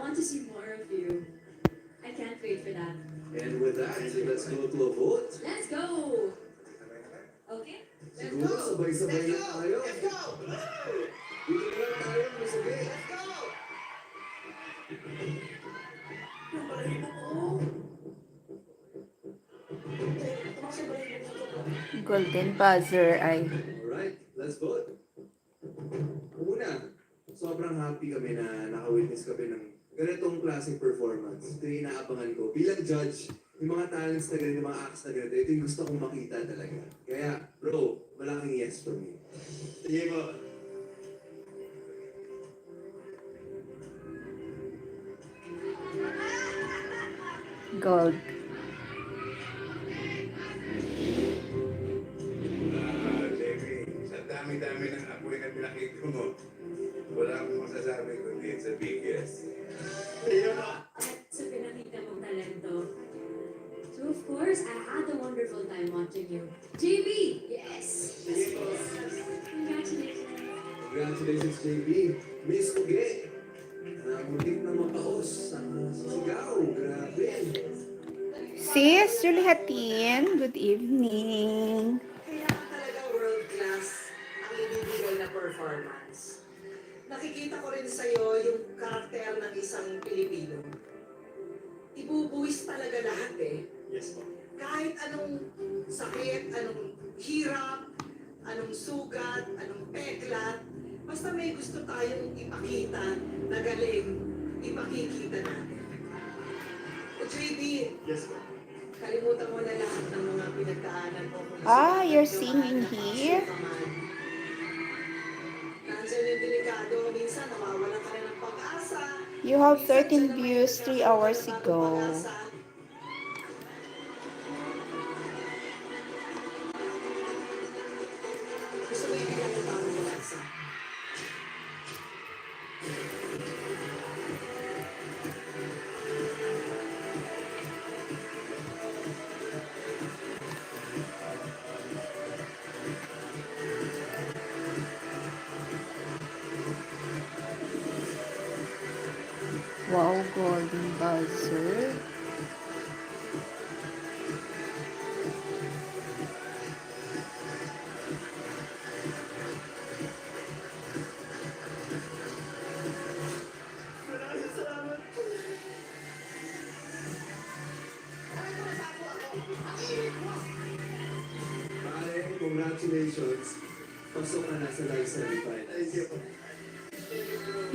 want to see more of you. I can't wait for that. And with that, let's go to a vote. Let's go! Okay? Let's Siguro go! sabay-sabay na tayo. Let's go! Dito na lang tayo, masabi. Let's go! Yung balahibo ko. Golden buzzer ay Alright, let's vote. Una, sobrang happy kami na naka-witness kami ng ganitong klaseng performance. Ito yung inaabangan ko. Bilang judge, yung mga talents na ganito, yung mga acts na ganito, ito yung gusto kong makita talaga. Kaya, bro, malaking yes from me. Sige po. gold. Jamie, sa dami-dami ng apoy na pinakita mo, wala akong masasabi kundi it's a big yes. Ayun na. At sa pinakita mong talento. So of course, I had a wonderful time watching you. JB! Yes! Sige po. Congratulations! Congratulations, JB. Miss Uge. Muling na makaos sa sigaw. Grabe. Sis Juliatin, good evening. Kailangan talaga world class ang ibibigay na performance. Nakikita ko rin sa'yo yung karakter ng isang Pilipino. Ibubuwis talaga lahat eh. Yes, po. Kahit anong sakit, anong hirap, anong sugat, anong peklat, basta may gusto tayong ipakita na galing, ipakikita natin. O JB, Yes, po. kalimutan mo na lahat ng mga pinagdaanan mo. Ah, you're singing here? Nandiyan yung delikado, minsan nawawalan ka na ng pag-asa. You have Minsan 13 dyan naman views yung 3 hours bagong ago. pag-asa. Gusto mo ibigyan ng bagong pag-asa? Wow, golden buzzer. Maraming salamat. Pare, congratulations. Pasok ka na sa live semifinals. Thank you po.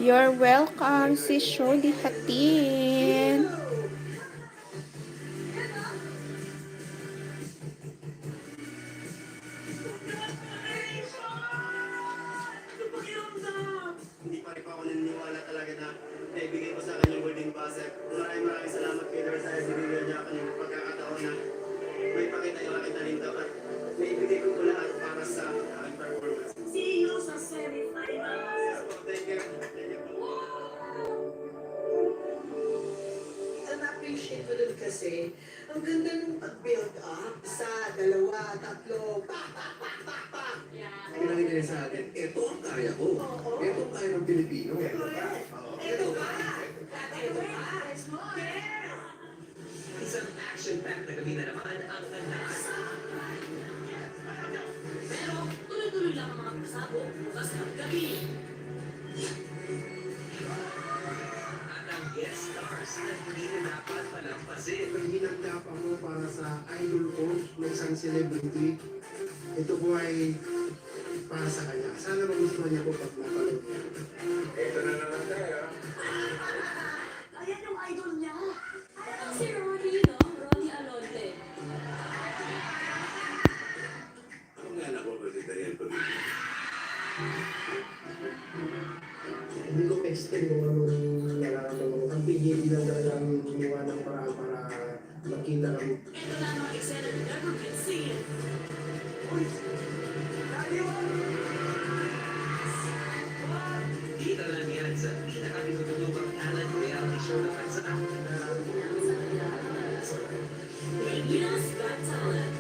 You're welcome, Sis Juliatin. Hindi pa rin pa ako naniniwala talaga na naibigay ko sa akin yung golden buzzer. Maraming salamat kay Lord dahil binigyan niya ako ng pagkakataon na may pakita yung aking talento at naibigay ko po lahat para sa aking performance. See you sa semifinals. Thank you. Thank you po. Ang na-appreciate ko dun kasi, ang ganda ng pag-build up sa dalawa, tatlo, pa. Pinakita niya sa atin, ito ang kaya ko. Ito ang kaya ng Pilipino. Correct. Ito ba? Ito ba? Isang action-packed na gabi na naman ang nanas. Pero tuloy-tuloy lang ang mga pasabog bukas ng gabi. At ang guest stars na hindi na dapat palampasin. Ang ginagdapan mo para sa idol ko ng isang celebrity, ito po ay para sa kanya. Sana magustuhan niya po pag napanood niya. Ito na naman tayo. Ayan yung idol niya. Si Ronnie, no? Ronnie Alonte. Ang anak ko ba si Daniel Pagod? Hindi ko explain kung ano yung nararamdaman ko. Ang PGP lang talaga ang gumawa ng paraan para makita kami. Ito lang ang eksena na never been seen. Dito lang yan sa pinakabitututubang talent reality show na bansa. Pilipinas Got Talent.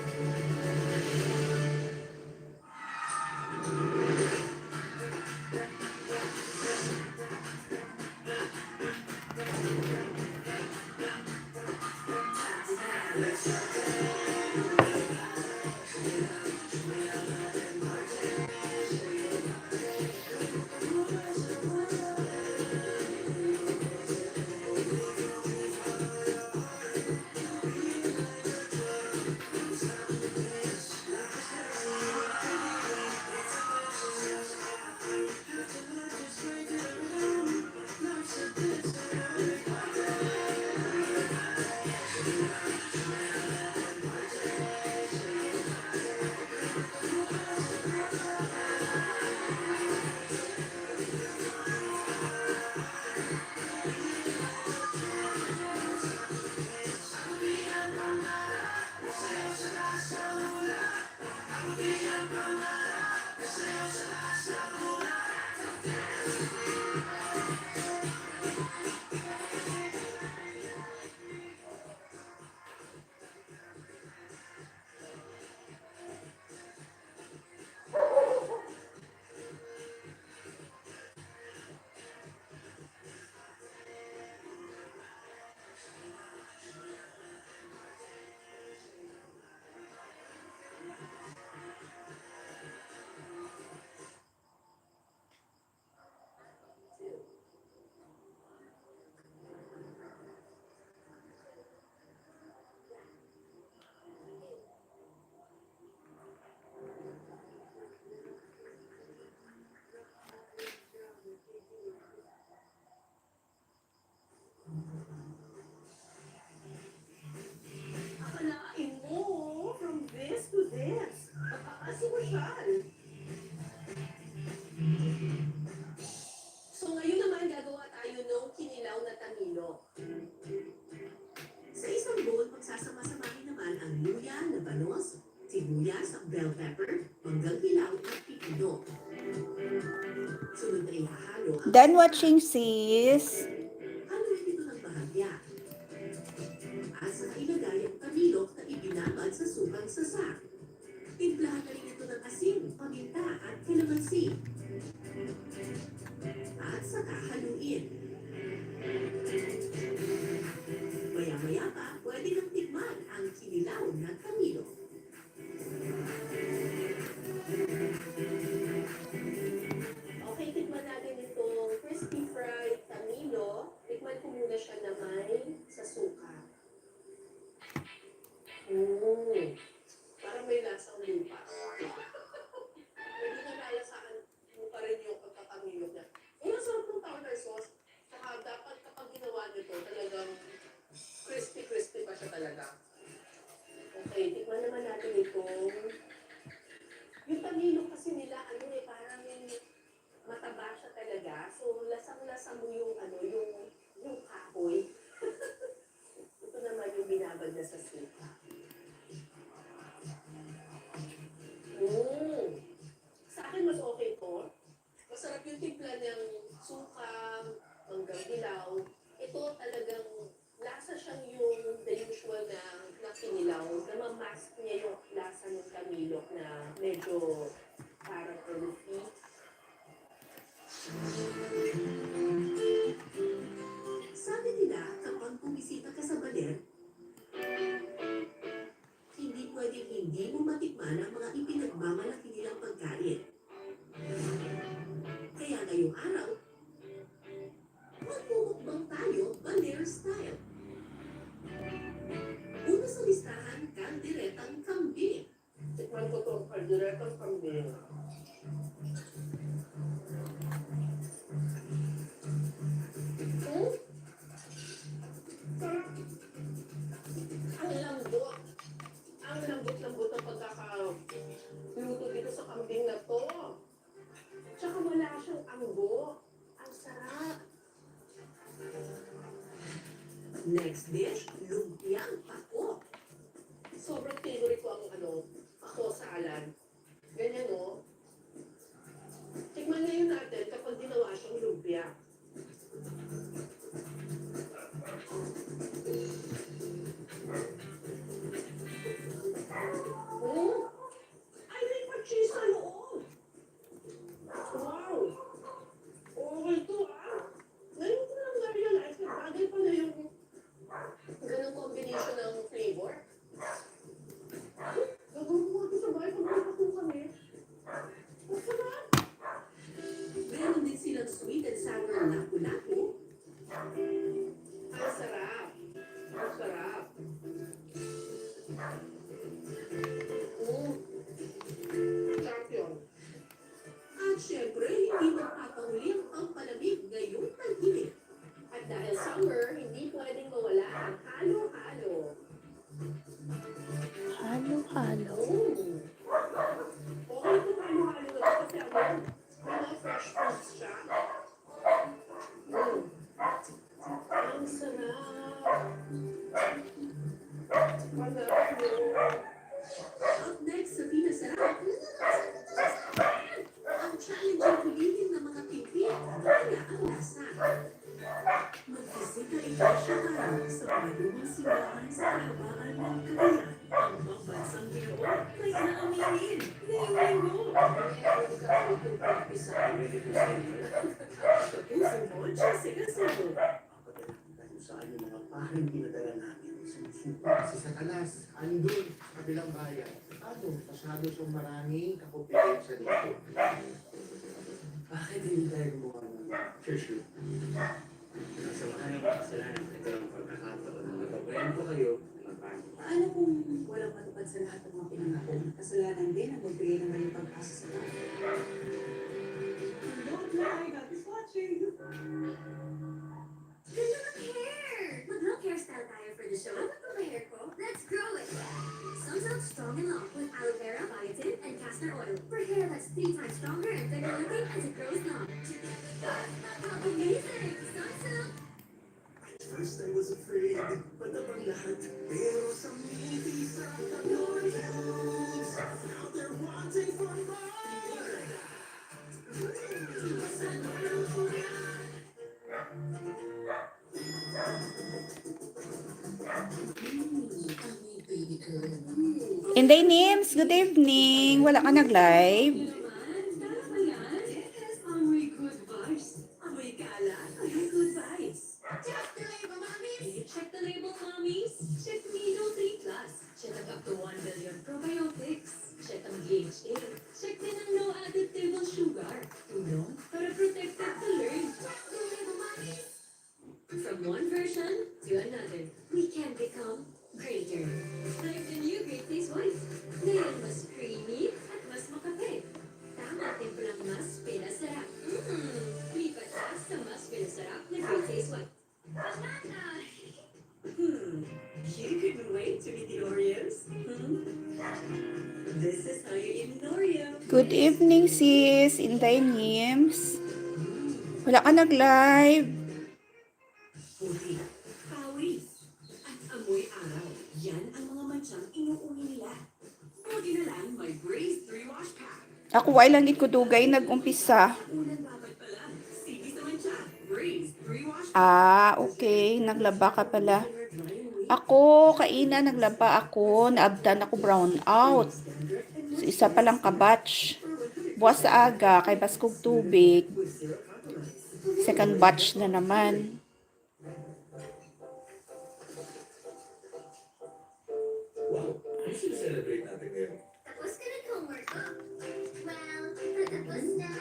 Done watching, sis. Haluin ito ng bahagya. At saka ilagay ang tamilok na ibinabad sa sukang sasak. Timplahan na rin ito ng asin, paminta at kalamansi. At saka haluin. Maya-maya pa, pwede nang tikman ang kinilaw na tamilok. Okay, tikman natin itong crispy fried tamilo. Tikman ko muna siya na may sa suka. Parang may lasang lupa. Medyo nalalasaan mo pa rin yung pagkatamilo niya. Ang sarap ng tartar sauce. Saka dapat kapag ginawa nito, talagang crispy-crispy pa siya talaga. Okay, tikman naman natin itong yung tamilo kasi nila, parang mataba siya talaga. So, lasang-lasa mo yung, yung kahoy. Ito naman yung binabad na sa suka. Sa akin, mas okay to. Masarap yung timpla ng suka, manggang dilaw. Ito talagang lasa siyang yung the usual na kinilaw. Na mamask niya yung lasa ng tamilok na medyo parang earthy. Sabi nila, kapag bumisita ka sa baler, hindi pwedeng hindi mo matikman ang mga ipinagmamalaki nilang pagkain. Kaya ngayong araw, magmumukbang tayo baler style. Una sa listahan, kalderetang kambing. Tikman ko itong kalderetang kambing. Ang lambot. Ang lambot-lambot ng pagkakaluto dito sa kambing na to. Tsaka wala siyang anggo. Ang sarap. Next dish, lumpiang pako. Sobrang favorite ko ang pako salad. Ganyan o. Tikman ngayon natin kapag ginawa siyang lumpia. Ay, may pa-cheese sa loob. Wow! Okay to Ngayon ko lang na-realize na bagay pala yung ganang combination ng flavor. Gagawin ko ito sa bahay pag ko kami. Ang sarap! Meron din silang sweet and sour lapu-lapu. Ang sarap! Ang sarap! Champion! At syempre, hindi magpapahuli ang pampalamig ngayong tag-init. At dahil summer, hindi pwedeng mawala ang halo-halo. Halo-halo. Okay itong halo-halo na ito kasi may mga fresh fruits siya. Ang sarap! Panarap yun. Up next sa pinasarap, ang challenging kulitin ng mga pimpin kaya ang lasa. Magbisita Iglesia Parang sa palumang simbahan sa kahabaan ng Cagayan. Ang pambansang Ginoo may aaminin. Linggo! Tapusin mo, Jessica Sebo. Saan yung mga paring pinadala namin? Sumusupa si Satanas, andun sa kabilang bayan. Ano, masyado siyang maraming kakompetensya dito. Bakit hindi tayo gumawa ng church? Nasa mga kasalanan, ito ang pagkakataon na nagpapayan ko kayo. Paano kung walang matupad sa lahat ng mga pinangako? Kasalanan din ang magbigay ng maling pag-asa sa tao. Don't lie, God is watching. Ganda ng hair! Mag-long hairstyle tayo for the show. Ano ba hair ko? Let's grow it! Sun's Out Strong and Long with aloe vera, biotin, and castor oil for hair that's 3 times stronger and thicker looking as it grows long. How amazing! Sun's Out! First I was afraid, patabang lahat. Pero sa ngiti sa Panginoon, now they're wanting for more. Inday Nims, good evening. Wala ka nag-live? Amoy good vibes. Amoy kalat. Amoy good vibes. Check the label, mommies. Check the label, mommies. Check Nido 3 Plus. Check ang up to 1 billion probiotics. Check ang DHA. Check din ang no added table sugar. Tulong para protected to learn. Check the label, mommies. From one version to another, we can become greater. Like the new Great Taste White. Ngayon mas creamy at mas makapit. Tama timplang mas pinasarap. Lipat ka sa mas pinasarap na Great Taste White. You couldn't wait to eat the Oreos? This is how you eat an Oreo. Good evening, sis. Inday Nims. Wala ka nag-live. Puti, pawis, at amoy araw. Yan ang mga mansyang inuuni nila. Buti na lang may Braze 3-Wash Pack. Ako ay langit ko dugay nag-umpisa. Unang dapat pala, sige sa mansya. Braze 3-Wash Pack. Ah, okay. Naglaba ka pala. Ako, kaina, naglaba ako. Naabdan ako brown out. So, isa pa lang kabatch. Buwas sa aga, kay baskog tubig. Second batch na naman. Wow, ano celebrate natin ngayon? Tapos ka na homework ko? Well, patapos na.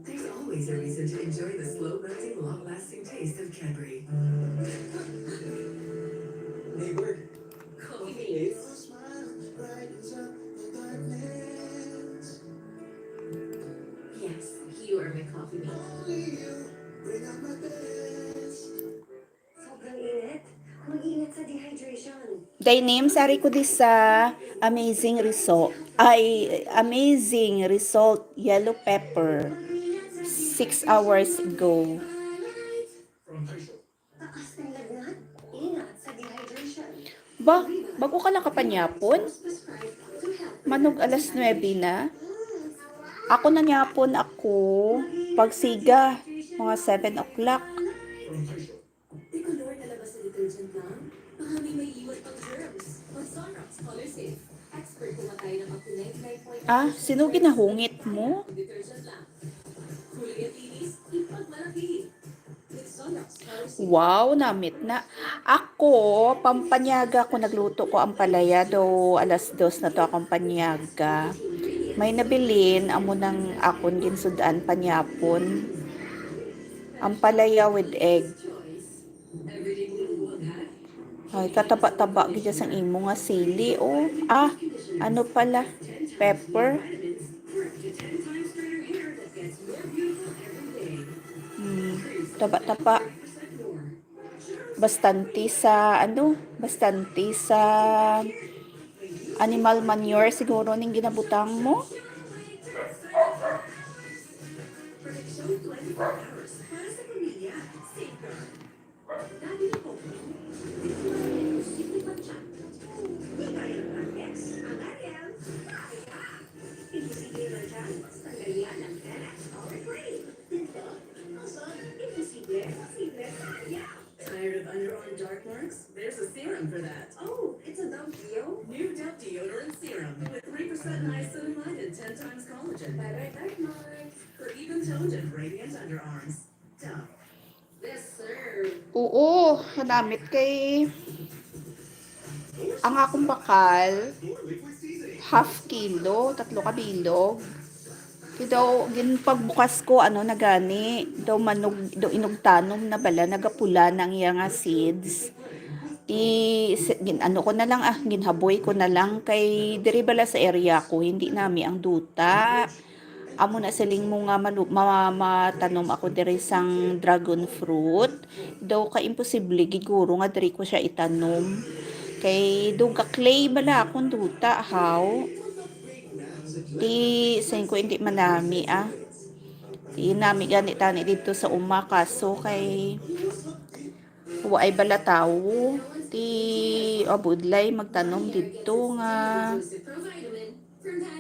There's always a reason to enjoy the slow-melting, long-lasting taste of Cadbury. Neighbor, Coffee beans. Yes, you are my coffee bean. Sobrang init. Mag-ingat sa dehydration. Day name, sari ko di sa amazing result. Amazing result, yellow pepper. 6 hours ago. Taas ng lagnat. Ingat sa dehydration. Ba, bago ka lang kapanyapon? Manog alas 9 na. Ako na nyapon ako. Pagsiga, mga 7 o'clock. Di color na labas sa detergent lang. Baka may iwan pang germs. Mag-Sunrox Color Safe. Expert kumatay ng up to 99.9%. Ah, sino ginahungit mo? Detergent lang. Kulay at linis, ipagmalaki. With Sunrox Color Safe. Wow, namit na. Ako, pampanyaga ko, nagluto ko ang palaya do alas 2 na to akong panyaga. May nabilin, amo ng akon ginsudaan panyapon. Ang palaya with egg. Everyday bulubuwag ha. Ay, kataba-taba gidya sang imo nga sili. Oh, ah, ano pala? Pepper. Vitamins for up to 10 times straighter hair that gets more beautiful every day. Taba-taba. 5% more. Bastante sa animal manure siguro ning ginabutang mo. Protection 24 hours para sa pamilya. Safeguard. Dati na po. Simple pa siya. Di kaya ng Arnex. Ang Ariel. Kaya. Imposible na dyan. Tanggalyan ang Terex Power Grade. Dito. Asan? Imposible. Posible. Kaya. Tired of underarm dark marks? There's a serum for that. Oh, it's a Dove Deo? New Dove Deodorant Serum with 3% niacinamide and 10 times collagen. Bye-bye dark marks. For even-toned and radiant underarms. Dove. Yes, sir. Oo, hanamit kay ang akong bakal half kilo, 3 kabilog. Daw ginpagbukas ko ano na gani, daw manog daw inugtanom na bala nagapula nang iya nga seeds. Ano ko na lang ginhaboy ko na lang kay diri bala sa area ko hindi nami ang duta. Amo na siling mo nga matanom ako diri sang dragon fruit. Daw ka imposible giguro nga diri ko siya itanom. Kay duga clay bala akong duta how. Ko hindi manami Di nami gani tani dito sa kaso kay ay bala tao. Budlay magtanom dito nga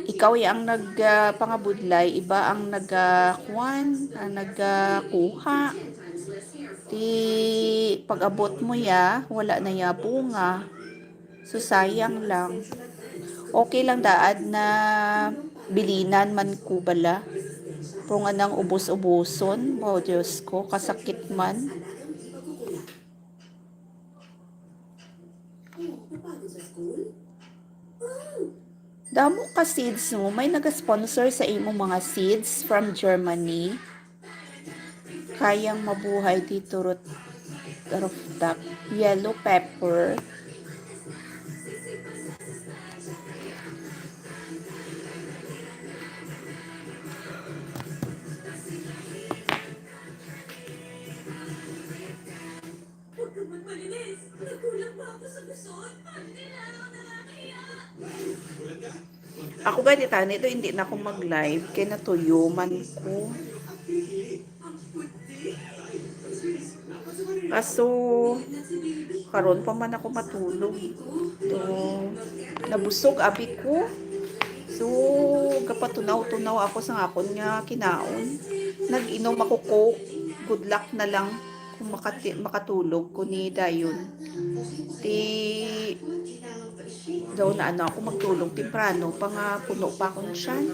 ikaw ang nagpangabudlay, iba ang nagkuha. Ti pag-abot mo ya, wala na ya bunga. So sayang lang. Okay lang daad na bilinan man ko bala. Pero nga nang ubos-ubuson, oh Diyos ko, kasakit man. Alagang di magkukulang. Oh, napagod sa school? Damo ka seeds mo, may nag-sponsor sa imong mga seeds from Germany. Kayang mabuhay dito rooftop. Yellow pepper. Huwag kang magmalinis. Nagkulang pa ako sa gusot. Hindi na ako nakakahiya. Ako ba dito, nito hindi na ako mag-live. Kaya natuyo man ko. Kaso, karon pa man ako matulog. To, nabusog abi ko. So, kapatunaw-tunaw ako sa akon nga kinaon. Nag-inom ako ko. Good luck na lang kung makatulog ko ni Dayon. Daw na ano ako magtulog temprano pa nga puno pa akong tiyan.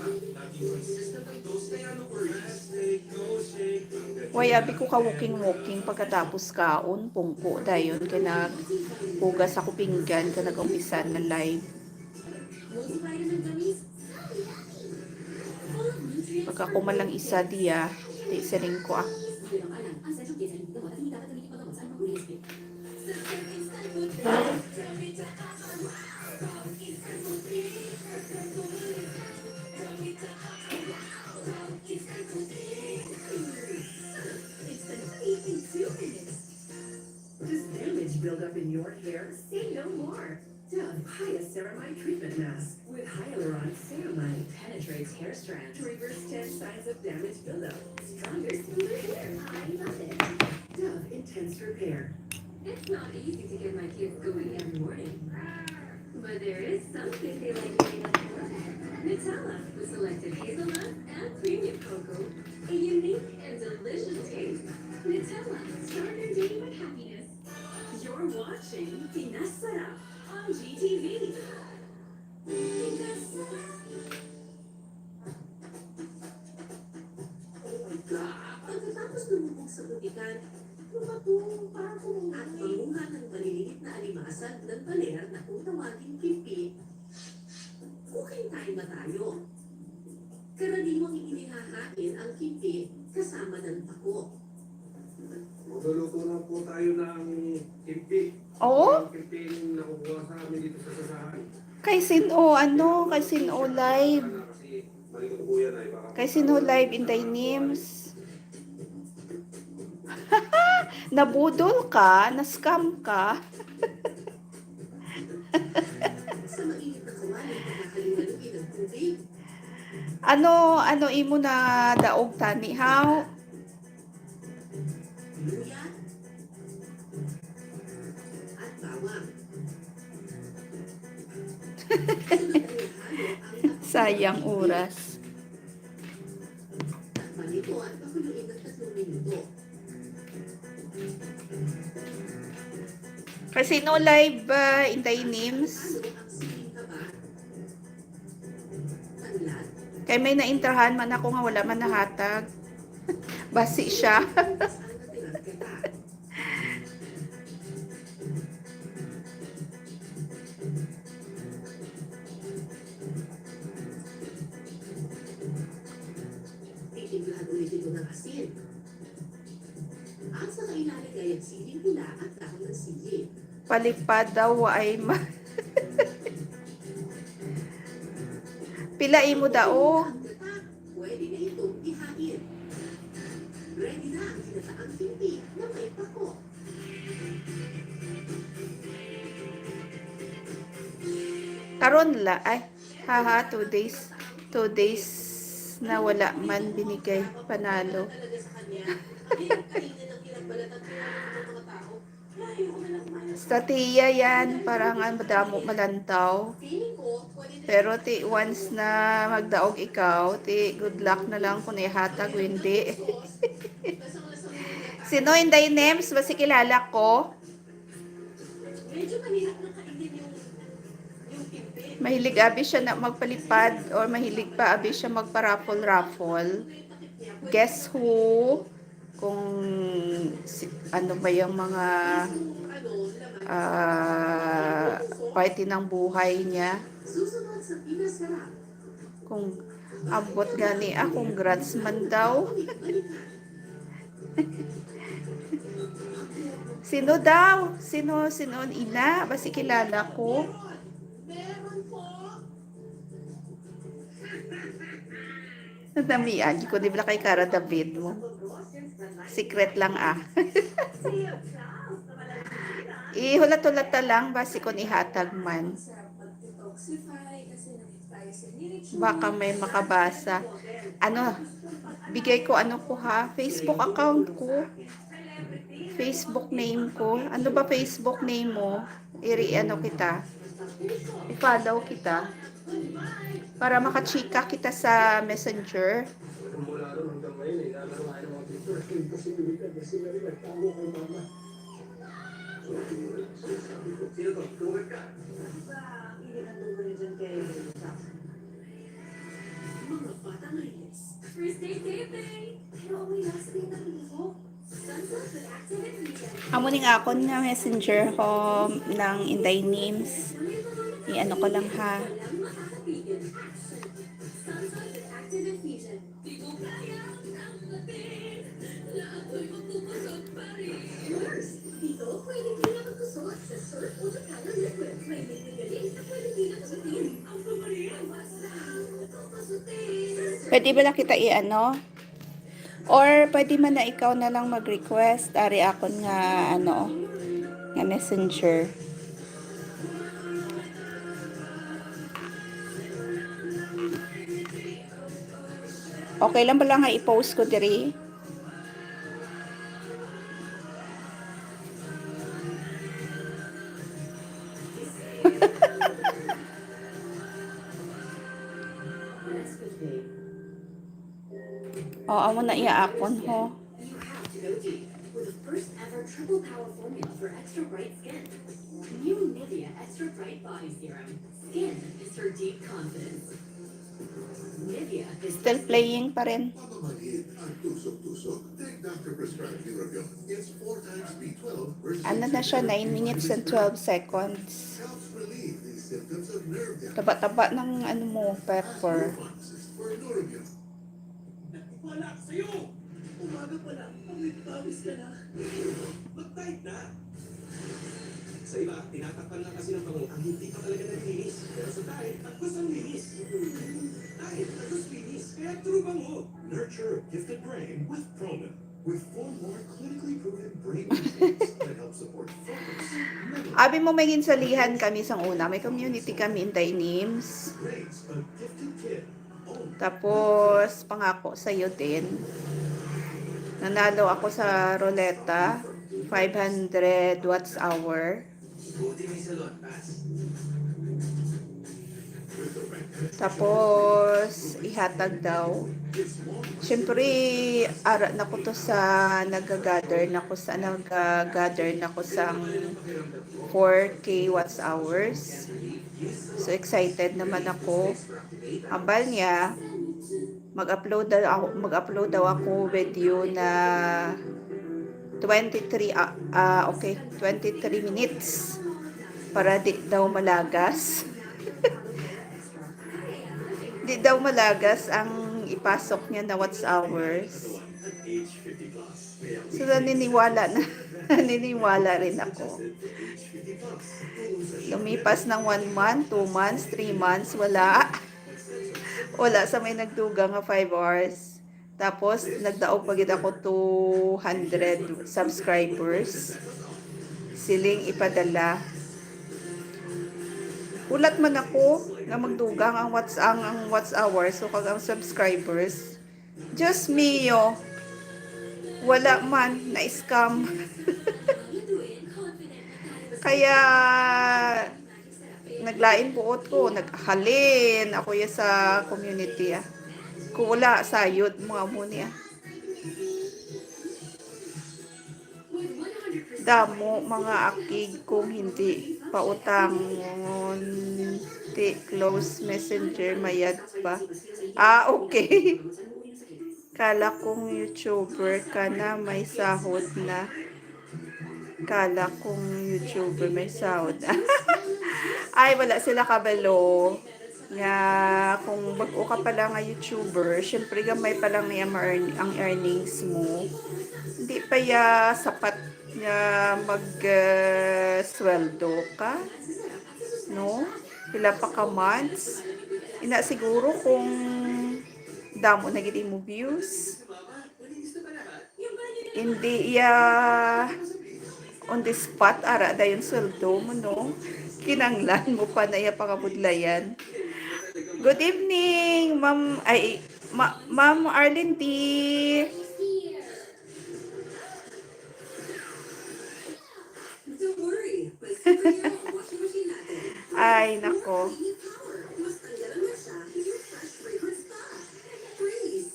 Way abi ko ka walking pagkatapos kaon pungko dayon kay naghugas ako pinggan ka nag-umpisa na live. Multivitamin gummies. Full of nutrients. Pagka ko man lang isa diya, di siring ko ah. Hindi lang alam, ang sentral case ay hindi gamot at hindi dapat gamitin paggamot sa anumang uri ng sakit. Does damage build up in your hair? Say no more. Dove Hyacin Treatment Mask with hyaluron-ceramide penetrates hair strands to reverse 10 signs of damage buildup. Stronger, smoother hair. I love it. Dove Intense Repair. It's not easy to get my kids going every morning. But there is something they like getting up for. Nutella with selected hazelnut and premium cocoa. A unique and delicious taste. Nutella. Start your day with happiness. You're watching Pinas Sarap on GTV. Pinas Sarap. Oh my God! Pagkatapos lumubog sa butikan, lumatong parang kumungat mangunga ng maliliit na alimasag ng baler na kung tawagin kimpi. Cooking time ba tayo? Karaniwang inihahain ang kimpi kasama ng tako. Magluluto na po tayo ng kimpi. Oo? Ang kimpi yung nakukuha sa amin dito sa sasahan. Kay Sino live. Kasi malikot po yan ay baka... Kay Sino live in thy names. Nabudol ka, na-scam ka. Sa mainit na kawali, pagkakaliwaluin ng tubig, Ano imo na daog tani how? luya, at bawang. Sunod ay ihalo ang Sayang oras. takpan nito at pakuluin ng 3 minuto. Kay Sino live in thy names. Halo ang siling taba, tanglad, Kay may naintrahan man ako nga wala man nahatag. Basi siya. at ang natirang gata. Titimplahan ulit ito ng asin. At saka ilalagay ang siling pula at dahon ng sili. Palipad daw ay Pila imo dao. Ang gata, pwede na itong ihain. Ready na ang ginataang kimpi na may pako. Karon la ay haha 2 days. 2 days na wala man binigay panalo. Talaga sa kanya, ang hirap kainin ng hirap balatan ng mga tao. Ayoko na lang kumain. Strategiya yan, parang ang madamo malantaw. Feeling ko, pwede na Pero ti once na magdaog ikaw, ti good luck na lang kung ihatag o hindi. sauce. Lasang-lasang yung gata. Sino Inday Nems? Basi kilala ko. Medyo mahirap na kainin yung pimpin. Mahilig abi siya na magpalipad or mahilig pa abi siya magpa-raffle-raffle. Guess who? Kung ano ba yung mga party ng buhay niya. Susunod sa pinasarap. Kung abot gani congrats man daw. Sino daw? Sino ina? Basi kilala ko. Meron po. Nadamian ko di ba kay Cara David mo. Secret lang Ihulat-hulata lang basi kon ihatag man. Sarap mag-detoxify kasi nakita tayo sa niche. Baka may makabasa. Ano? Bigay ko Facebook account ko. Facebook name ko. Ano ba Facebook name mo? Kita. I-follow kita. Para makachika kita sa Messenger. Mula ron hanggang ngayon, ilalaro nga ng mga picture. Yung posibilidad na sila rin nagtamo kay mama. Sino to? Tungkol ka? Hindi na tungkol dyan kay Mga bata ngayon. First day, pero may last day na libo. Sunset with active ingredient. Amo ning akon nga Messenger ko ng Inday Names. I-ano ko lang ha. Walang makakapigil. Sunset with active infusion. Di mo kaya ang latin na ako'y magpupusok pa rin. Nurse, dito pwede din na magkusot sa Surf Ultra Color Liquid. May liquigaling na pwede din na kusutin. Ang pamarin, masarap. Kusutin. Pwede ba lang kita i-ano? Or pwede man na ikaw na lang mag-request. Ari akon nga nga Messenger. Okay lang ba lang nga i-post ko diri? Amo na iya-akon ho. You have to go deep with the first ever triple power formula for extra bright skin. New Nivea Extra Bright Body Serum. Skin is for deep confidence. Nivea is Still playing pa rin. Pamamaliit ang tusok-tusok. Take Dr. Prescribed Neurobion. It's 4 times B12 versus Ano na siya? 9 minutes and 12 seconds. helps relieve the symptoms of nerve damage. Taba-taba ng mo, pepper. Pharmacist for Neurobion. Wala ko sa'yo! Umaga pa lang, pawis ka na. Mag-diet na! Sa iba, tinatakpan lang kasi ng bango ang hindi pa talaga naglinis. Pero sa diet, tagos ang linis. Diet, tagos linis. Kaya true bango. Nurture a gifted brain with Promin. With 4 more clinically proven brain nutrients that help support focus, memory, Abi mo may ginsalihan kami sang una. May community kami, Inday Names. grades, a gifted kid. Oh, Tapos, pangako sa'yo din. Nanalo ako sa Roleta. 500 watts hour. Buti may salon pass. Tapos, ihatag daw. Siyempre, ara na ko to sa nag-gather na ko sa 4K watts hours. So, excited naman ako. Ambal niya, mag-upload daw ako video na 23 minutes para di daw malagas. Di daw malagas ang ipasok niya na watts hours. age 50 plus. So, naniniwala rin ako. Lumipas ng 1 month, 2 months, 3 months, wala. Wala sa may nagduga nga 5 hours. Tapos, nagdaog pagid ako 200 subscribers. Siling ipadala. Ulat man ako na magdugang ang watts hours so kag ang subscribers. Diyos mio. Wala man na scam. Kaya naglain buot ko, naghalin ako ya sa community. Kung wala sayod mga mo niya. Damo mga akig kung hindi pautang ti close messenger mayad pa. Okay. Kala kong YouTuber ka na may sahod na. Kala kong YouTuber may sahod. Ay, wala sila kabalo. Nga, kung bago ka pala nga YouTuber, syempre gamay pa lang niya ang earnings mo. Hindi pa ya sapat nga sweldo ka. No? Pila pa ka months. Ina siguro kung damo na gid mo views. Hindi ya on the spot ara dayon sweldo mo no. Kinanglan mo pa na iya pakabudlayan. Good evening, Ma'am Ma'am Arlene T. Don't worry, mas yung washing machine natin. Ay, nako. Mas tanggalan mo siya, yung fresh fragrance pa. Freeze!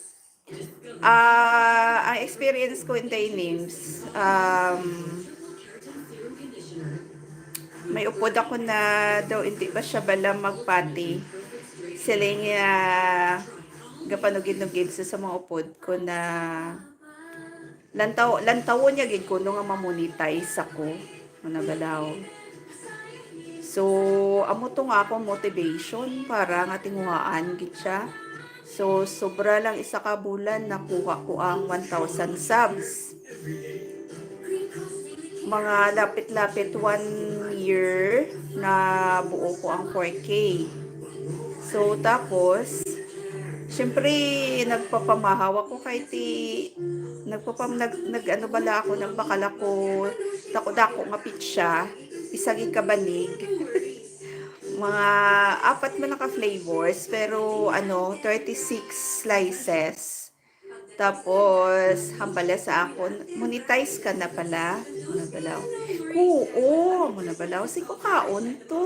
Ang experience ko in Daynims, may upod ako na daw hindi ba siya bala magpati. Sila nga gapanugid-nugid sa mga upod ko na lantawon niya gid ko no nga mamonetize ako managalaw. So amo to nga akong motivation para nga tinguhaan gid siya. So sobra lang isa ka bulan nakuha ko ang 1,000 subs. Mga lapit-lapit 1 year na buo ko ang 4K. So tapos syempre nagpapamahaw ako kay ano bala ako nagbakal ako dako-dako nga pitsa isagi kabanig. Mga 4 man naka flavors pero 36 slices. Tapos hambala sa akon monetize ka na pala. Ano balaw? Oo, muna balaw si ko kaon to.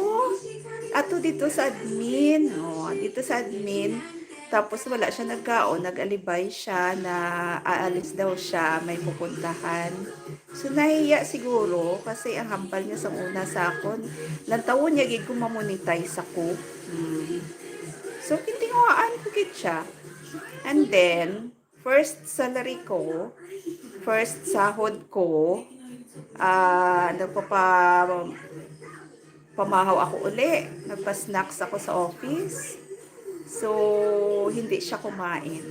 Ato dito sa admin, dito sa admin. Tapos wala siya nagkaon, nag-alibay siya na aalis daw siya, may pupuntahan. So nahiya siguro kasi ang hampal niya sa una sa akon. Lantawon niya gid kung mamonetize ako. So kitinguhaan ko gid siya. And then first salary ko, first sahod ko, pamahaw ako uli. Nagpa-snacks ako sa office. So, hindi siya kumain.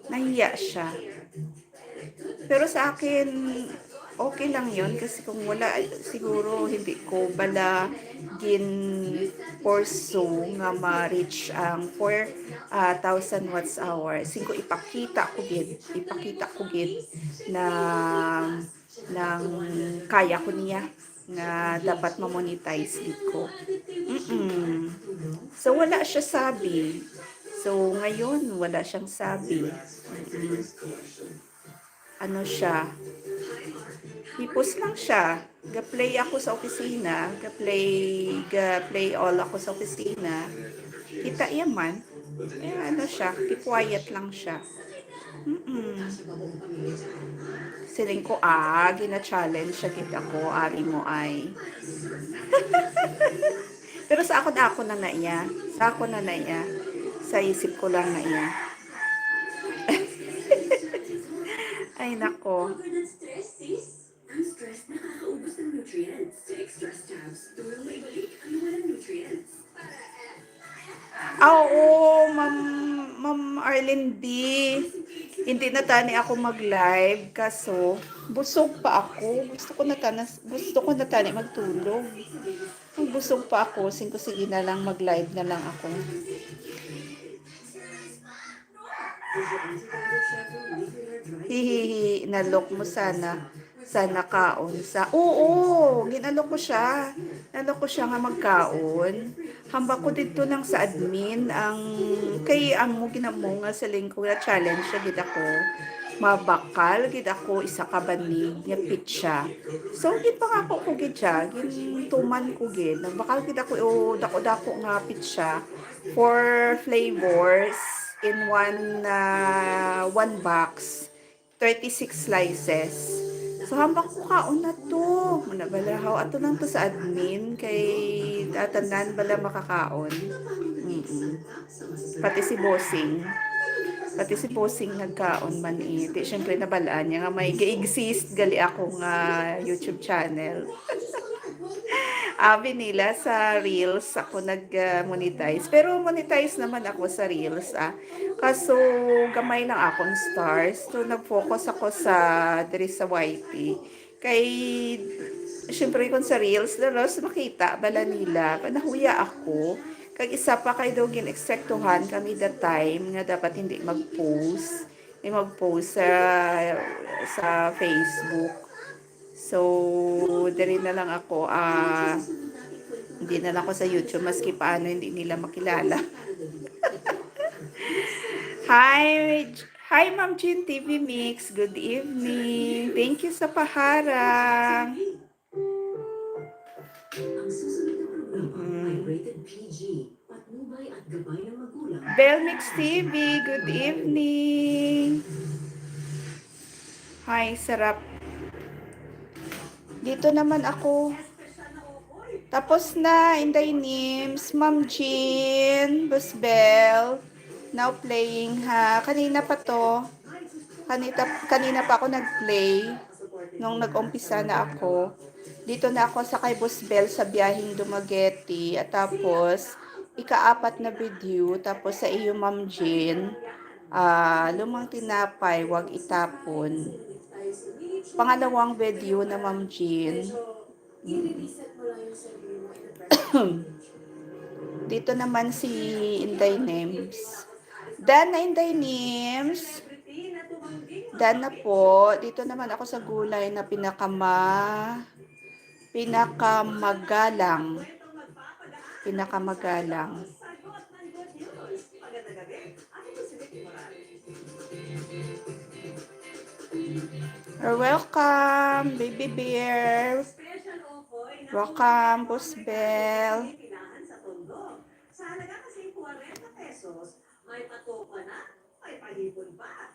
Nahiya siya. Pero sa akin, okay lang yun. Kasi kung wala, siguro hindi ko bala porso nga ma-reach ang 4,000 watts hour. Singko ipakita ko gid na ng kaya ko niya nga dapat ma-monetize ko. So wala siya sabi. So ngayon wala siyang sabi. Ano siya? Hipos lang siya. Ga-play ako sa opisina, ga-play all ako sa opisina. Kita yaman. Ano siya, quiet lang siya. Siling ko, gina-challenge siya kita ko, ari mo ay. Pero sa ako na iya. Sa isip ko lang na iya. Ay, nako. Ang stress nakakaubos ng nutrients. Take stress tabs. Tulong may balik ang walang nutrients. Oo, Ma'am Arlene D. Hindi na tani ako mag-live kaso busog pa ako. Gusto ko na tani magtulog. Busog pa ako, sige na lang mag-live na lang ako. Hihihi, nalok mo sana kaon sa. Oo, ginalok ko siya. Nalok ko siya nga magkaon. Hamba ko dito nang sa admin ang kay amo ginamo nga sa lingko na challenge siya gid ako. Mabakal gid ako isa ka banig nga pitsa. So gid pa nga ko gid siya, gintuman ko gid. Nagbakal gid ako dako-dako nga pitsa for flavors in one box, 36 slices. So hambak ko kaon na to. Muna bala how ato lang to sa admin kay tatandaan bala makakaon. Pati si Bossing. Pati si Bossing nagkaon man Di syempre nabalaan niya nga may gi-exist gali ako nga YouTube channel. Abi nila sa Reels ako nag-monetize. Pero monetize naman ako sa Reels Kaso gamay lang akong stars. So nag-focus ako sa diri sa YT. Kay syempre kung sa Reels dalos makita bala nila. Nahuya ako. Kag isa pa kay daw gin-eksektuhan kami that time nga dapat hindi mag-post. Hindi mag-post sa Facebook. So, diri na lang ako, hindi na lang ako sa YouTube, maski paano hindi nila makilala. Hi Ma'am Jean TV Mix, good evening. Thank you sa paharang. Ang susunod na programa ay rated PG, patnubay at gabay ng magulang. Bell Mix TV, good evening. Hi, sarap. Dito naman ako. Tapos na, Inday Nims, Ma'am Jean, Boss Bell. Now playing ha. Kanina pa to. Kanina pa ako nag-play. Nung nag-umpisa na ako. Dito na ako sa kay Boss Bell sa biyaheng Dumaguete. At tapos, ika-4 na video. Tapos sa iyo, Ma'am Jean, lumang tinapay, wag itapon. Pangalawang video na Ma'am Jean. Dito naman si Inday Nims. Dan na Inday Nims. Dan na po. Dito naman ako sa gulay na pinakamagalang. Pinakamagalang. You're welcome, Baby Bear. Welcome, Boss Bell. Sa halaga kasi 40 pesos, may patoka na, may pahipon pa.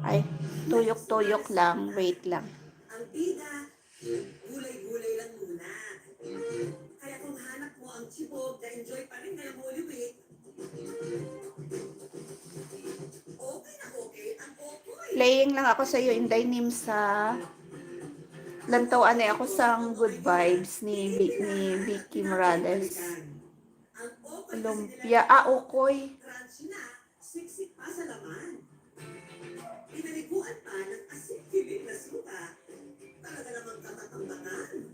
Ay, tuyok-tuyok lang. Wait lang. Ang bida, gulay-gulay lang muna. Kaya kung hanap mo ang chibog, na-enjoy pa rin ngayong Holy Week, okay na okay ang okoy. Playing lang ako sa iyo, Inday Nims ha. Lantawan ako sa Good Vibes ni Vicky Morales. Lumpia. Okoy. Crunchy na, siksik pa sa laman. Pinaliguan pa ng asin-kilig na suka. Talaga namang katatambakan.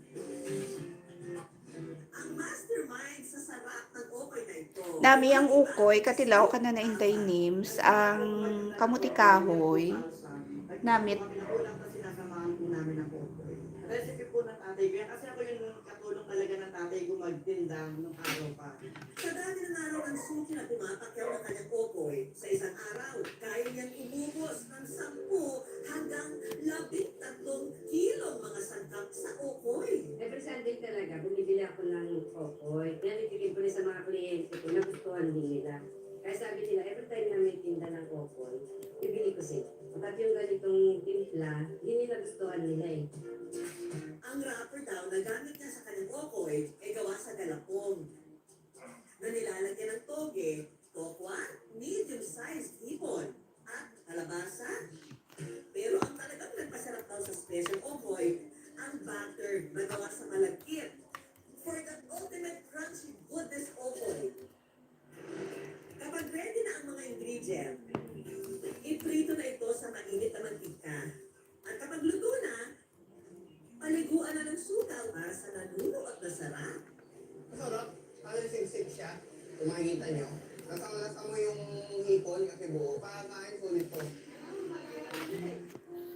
Ang mastermind sa sarap ng okoy na ito. Nami ang ukoy, katilaw ka na Inday Nims, ang kamuti kahoy. Namit. Ulang kasi nasamahan po namin ang okoy. Recipe po ng tatay ko yan. Kasi ako yung katulong talaga ng tatay ko magtinda nung araw pa. Sa dami ng araw ang suki na pumapakyaw ng kanyang okoy sa isang araw, kaya niyang umubos ng 10 hanggang 13 kilong mga sangkap sa okoy. Every Sunday talaga, bumibili ako ng okoy. Pinanitikin ko rin sa mga kliyente ko, nagustuhan din nila. Kaya sabi nila, every time na may tinda ng okoy, bibili ko sila. Pagkat yung ganitong timpla, hindi nila gustuhan nila eh. Ang wrapper daw na gamit niya sa kanyang okoy ay gawa sa galapong na nilalagyan ng toge, tokwa, medium-sized hipon, at kalabasa. Pero ang talagang nagpasarap daw sa special okoy, ang batter na gawa sa malagkit. For the ultimate crunchy goodness okoy. Kapag ready na ang mga ingredient, iprito na ito sa mainit na mantika. At kapag luto na, paliguan na ng suka para sa nanuno at nasarap. Masarap. Ano yung siksik siya? Kung makikita nyo. Lasang-lasa mo yung hipon kasi buo. Pakakain ko nito.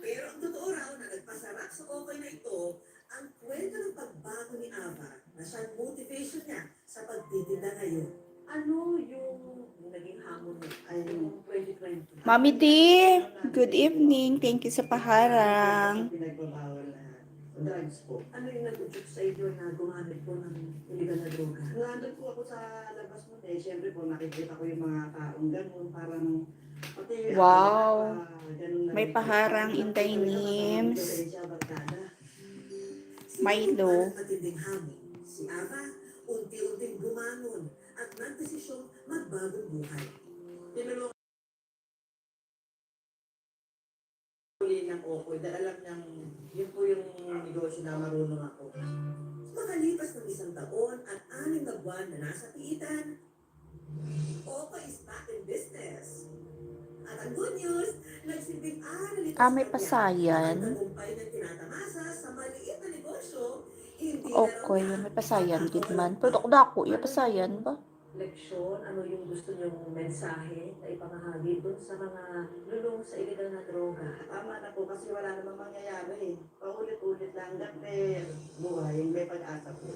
Pero ang totoo raw na nagpasarap sa okoy na ito, ang kwento ng pagbago ni Ava na siyang motivation niya sa pagtitinda ngayon. Ano yung naging hamon mo? Ay, yung 2020. Mami D, good evening. Thank you sa paharang. Pinagbabawal na drugs po. Ano yung nag-udyok sa inyo na gumamit po ng illegal na droga? Nandun po ako sa labas mo eh. Siyempre po nakikita ko yung mga taong ganun. Parang Pati Wow. ganun na May rin. paharang Inday Nims. Milo. Ngunit matinding hamon, si Ava unti-unting bumangon at nagdesisyong magbagong buhay. Tinulungan uli ng Okoy dahil alam niyang yun po yung negosyo na marunong ako. Makalipas ng 1 taon at 6 na buwan na nasa piitan, Okoy is back in business. At ang good news, nagsilbing aral ito Ah, may sa kanya. pasayan. Ang tagumpay ng tinatamasa sa maliit na negosyo, hindi Okay, may pasayan gid man. Pero dako, iya pasayan ba? Leksyon, ano yung gusto niyong mensahe na ipamahagi dun sa mga lulong sa iligal na droga? Tama na po kasi wala namang mangyayari. Paulit-ulit lang dati buhay, may pag-asa po.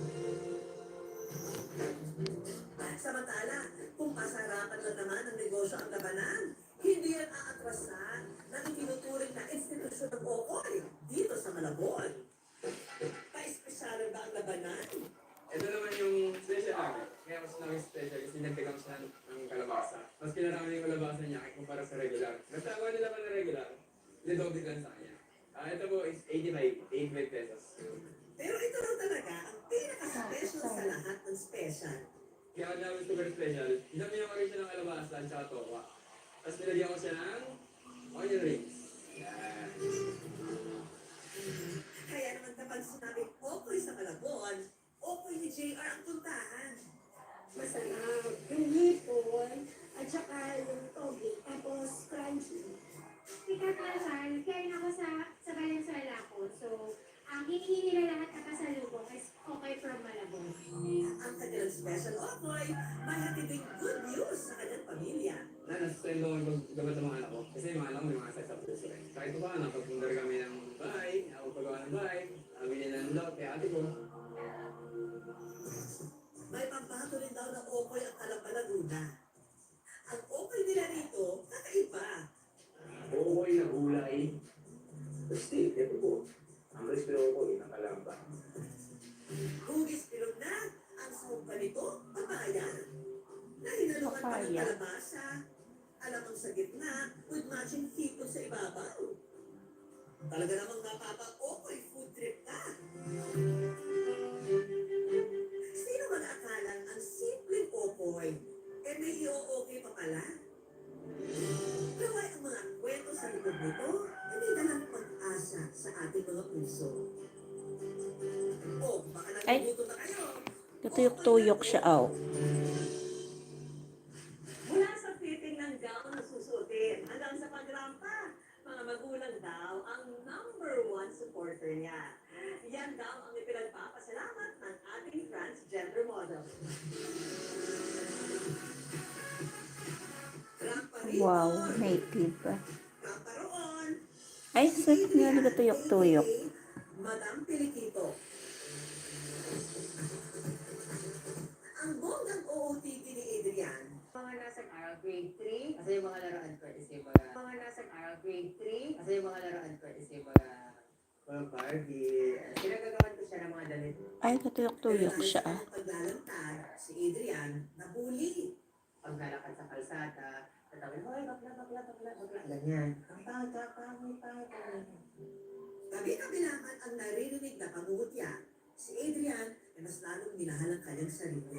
Samantala, kung pasarapan lang naman ang negosyo ang labanan, hindi yan aatrasan ng itinuturing na institusyon ng Okoy dito sa Malabon. Pa-espesyal ba ang labanan? Ito naman yung special namin. Kaya mas namin special kasi nagtagang siya ng kalabasa. Mas pinarami yung kalabasa niya kumpara sa regular. Nagtawa nila pa na regular. Lidobig lang sa kanya. Ito po is 85 pesos. Pero ito lang talaga ang pinaka-special sa lahat ng special. Kaya ang namin super special, dinamihan ko rin siya ng kalabasa at saka towa. Tapos nilagyan ko siya ng onion rings. Yan. Kaya naman kapag sinabing Okoy sa Malabon, Okoy ni JR ang puntahan. Masarap. Yung hipon, at saka yung togi, tapos crunchy. Ikakasal, kaya ako sa Valenzuela ko. So, ang hinihingi nila lahat na kasalubong is okay from Malabon. Ang kanilang special Okoy, may hatiding good news sa kanyang pamilya. Nasasendo ko maggabat sa mga anak ko. Kasi yung mga anak ko may mga sex up puso rin. Kahit pa, napagpundar kami ng bahay, ako pagawa ng bahay, nabili ng lot kay ate ko. May pambato rin daw na Okoy ang Calamba, Laguna. Ang Okoy nila rito, kakaiba. Okoy na gulay. Kasi, ito po. Ang restro ko, inakalamba. Hugis pilog na, ang sahog pa nito, papaya. Nahinalukan pa ng Papaya. kalabasa. Alamang sa gitna, with matching hipon sa ibabaw. Talaga namang napapa-Okoy food trip ka. Sino man akalang ang simpleng Okoy, may i-okay pa pala? Gaway ang mga kwento sa likod nito, may dalang pag-asa sa ating mga puso. O, baka Ay. nagugutom na kayo. Tutuyok-tuyok siya, aw. Mula sa fitting ng gown na susuotin hanggang sa pagrampa, mga magulang daw ang #1 supporter niya. Yan daw ang ipinagpapasalamat ng ating transgender model. Rampa rito, Wow, native. rampa roon. Ay, sakit nga nagtuyok-tuyok. Madam Piliquito. Ang bonggang OOTD ni Adrian, Mga nasa aral grade 3, kasi yung mga laruan ko is yung mga nasa aral grade 3, kasi yung mga laruan ko is yung mga Barbie. Pinagagawan ko siya ng mga damit. Ay, natuyok-tuyok siya, ah. paglalantad, si Adrian nabuli. Pag nalakad sa kalsada, tatawin, hoy, bakla, ganyan. Ang pangit. Kabi-kabilangan ang naririnig na pangungutya, si Adrian ay mas lalong minahal ang kanyang sarili.